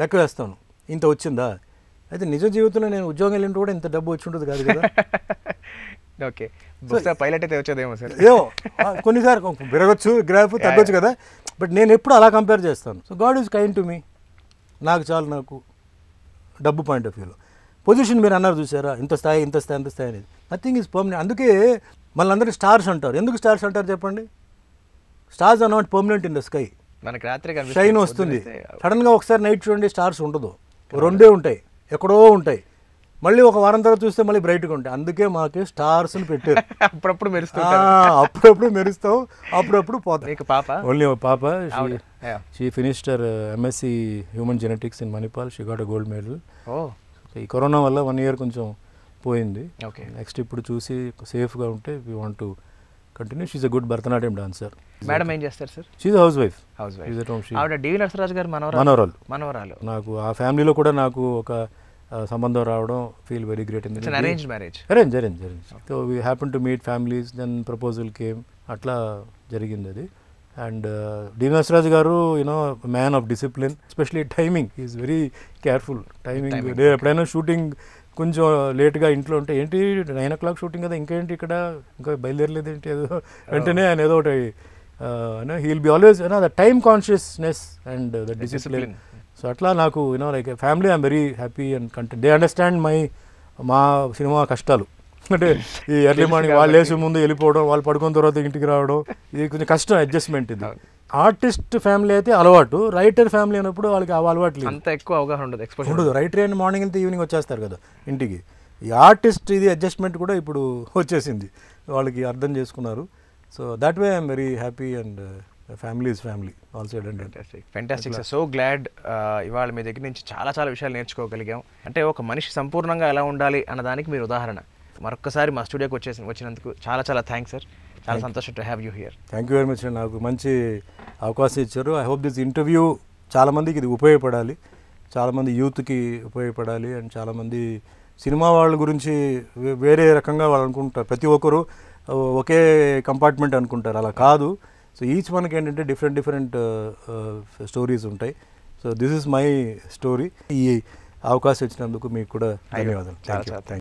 లెక్క వేస్తాను, ఇంత వచ్చిందా. అయితే నిజ జీవితంలో నేను ఉద్యోగం వెళ్ళినట్టు కూడా ఇంత డబ్బు వచ్చి ఉంటుంది కాదు కదా. ఓకే, పైలట్ అయితే వచ్చేదేమో సార్, ఏమో కొన్నిసార్లు పెరగచ్చు, గ్రాఫ్ తగ్గొచ్చు కదా, బట్ నేను ఎప్పుడు అలా కంపేర్ చేస్తాను. So God is kind to me, నాకు చాలు, నాకు డబ్బు పాయింట్ ఆఫ్ వ్యూలో. పొజిషన్ మీరు అన్నారు చూసారా, ఇంత స్థాయి ఇంత స్థాయి ఇంత స్థాయి అనేది నథింగ్ ఈజ్ పర్మనెంట్. అందుకే మళ్ళీ అందరూ స్టార్స్ అంటారు. ఎందుకు స్టార్స్ అంటారు చెప్పండి? Stars are not permanent in the sky. మనకి రాత్రి షైన్ వస్తుంది, సడన్గా ఒకసారి నైట్ చూడండి స్టార్స్ ఉండదు, రెండే ఉంటాయి, ఎక్కడో ఉంటాయి. మళ్ళీ ఒక వారం తర్వాత చూస్తే మళ్ళీ బ్రైట్గా ఉంటాయి. అందుకే మాకు స్టార్స్ని పెట్టారు. అప్పుడప్పుడు అప్పుడప్పుడు మెరుస్తాం, అప్పుడప్పుడు పోతాం. పాప ఓన్లీ పాప, she finished her MSc human genetics in Manipal. She got a gold medal. ఈ కరోనా వల్ల 1 year కొంచెం పోయింది. నెక్స్ట్ ఇప్పుడు చూసి సేఫ్గా ఉంటే we want to continue. She's a good Bharatanatyam dancer. Madam ఏం చేస్తారు సార్? She house wife. ఆవిడ డివి నరసరాజు గారు మనవరాలు. నాకు ఆ ఫ్యామిలీలో కూడా నాకు ఒక సంబంధం రావడం feel very great. Arrange marriage. So we happen to meet families, then proposal came, అట్లా జరిగింది అది. And D V Narasaraju garu you know man of discipline, especially timing. Is very careful. Timing ఎప్పుడైనా షూటింగ్ కొంచెం లేట్గా ఇంట్లో ఉంటే, ఏంటి 9 o'clock షూటింగ్ కదా, ఇంకేంటి ఇక్కడ ఇంకా బయలుదేరలేదు ఏంటి, ఏదో వెంటనే ఆయన ఏదో ఒకటి he will be always the time consciousness and the discipline. So అట్లా నాకు you know like family I'm very happy and content. They understand మా సినిమా కష్టాలు. అంటే ఈ ఎర్లీ మార్నింగ్ వాళ్ళు వేసి ముందు వెళ్ళిపోవడం, వాళ్ళు పడుకున్న తర్వాత ఇంటికి రావడం, ఇది కొంచెం కష్టం అడ్జస్ట్మెంట్. ఇది ఆర్టిస్ట్ ఫ్యామిలీ అయితే అలవాటు, రైటర్ ఫ్యామిలీ అయినప్పుడు వాళ్ళకి అలవాటు లేదు, అంత ఎక్కువ అవగాహన ఉండదు. ఉండదు. రైటర్ అయిన మార్నింగ్ వెళ్తే ఈవినింగ్ వచ్చేస్తారు కదా ఇంటికి. ఈ ఆర్టిస్ట్ ఇది అడ్జస్ట్మెంట్ కూడా ఇప్పుడు వచ్చేసింది, వాళ్ళకి అర్థం చేసుకున్నారు. So that way I'm very happy and family is family all side. And fantastic sir. So glad ఇవాళ మీ దగ్గర నుంచి చాలా చాలా విషయాలు నేర్చుకోగలిగాం. అంటే ఒక మనిషి సంపూర్ణంగా ఎలా ఉండాలి అన్నదానికి మీరు ఉదాహరణ. మరొకసారి మా స్టూడియోకి వచ్చినందుకు చాలా చాలా థ్యాంక్స్ సార్. చాలా సంతోషం to have you here. Thank you very much. నాకు మంచి అవకాశం ఇచ్చారు. ఐ హోప్ దిస్ ఇంటర్వ్యూ చాలామందికి ఇది ఉపయోగపడాలి, చాలామంది యూత్కి ఉపయోగపడాలి. అండ్ చాలామంది సినిమా వాళ్ళ గురించి వేరే రకంగా వాళ్ళు అనుకుంటారు. ప్రతి ఒక్కరు ఒకే కంపార్ట్మెంట్ అనుకుంటారు, అలా కాదు. సో ఈచ్ మనకి ఏంటంటే డిఫరెంట్ స్టోరీస్ ఉంటాయి. So this is my story. ఈ అవకాశం ఇచ్చినందుకు మీకు కూడా ధన్యవాదాలు. Thank you.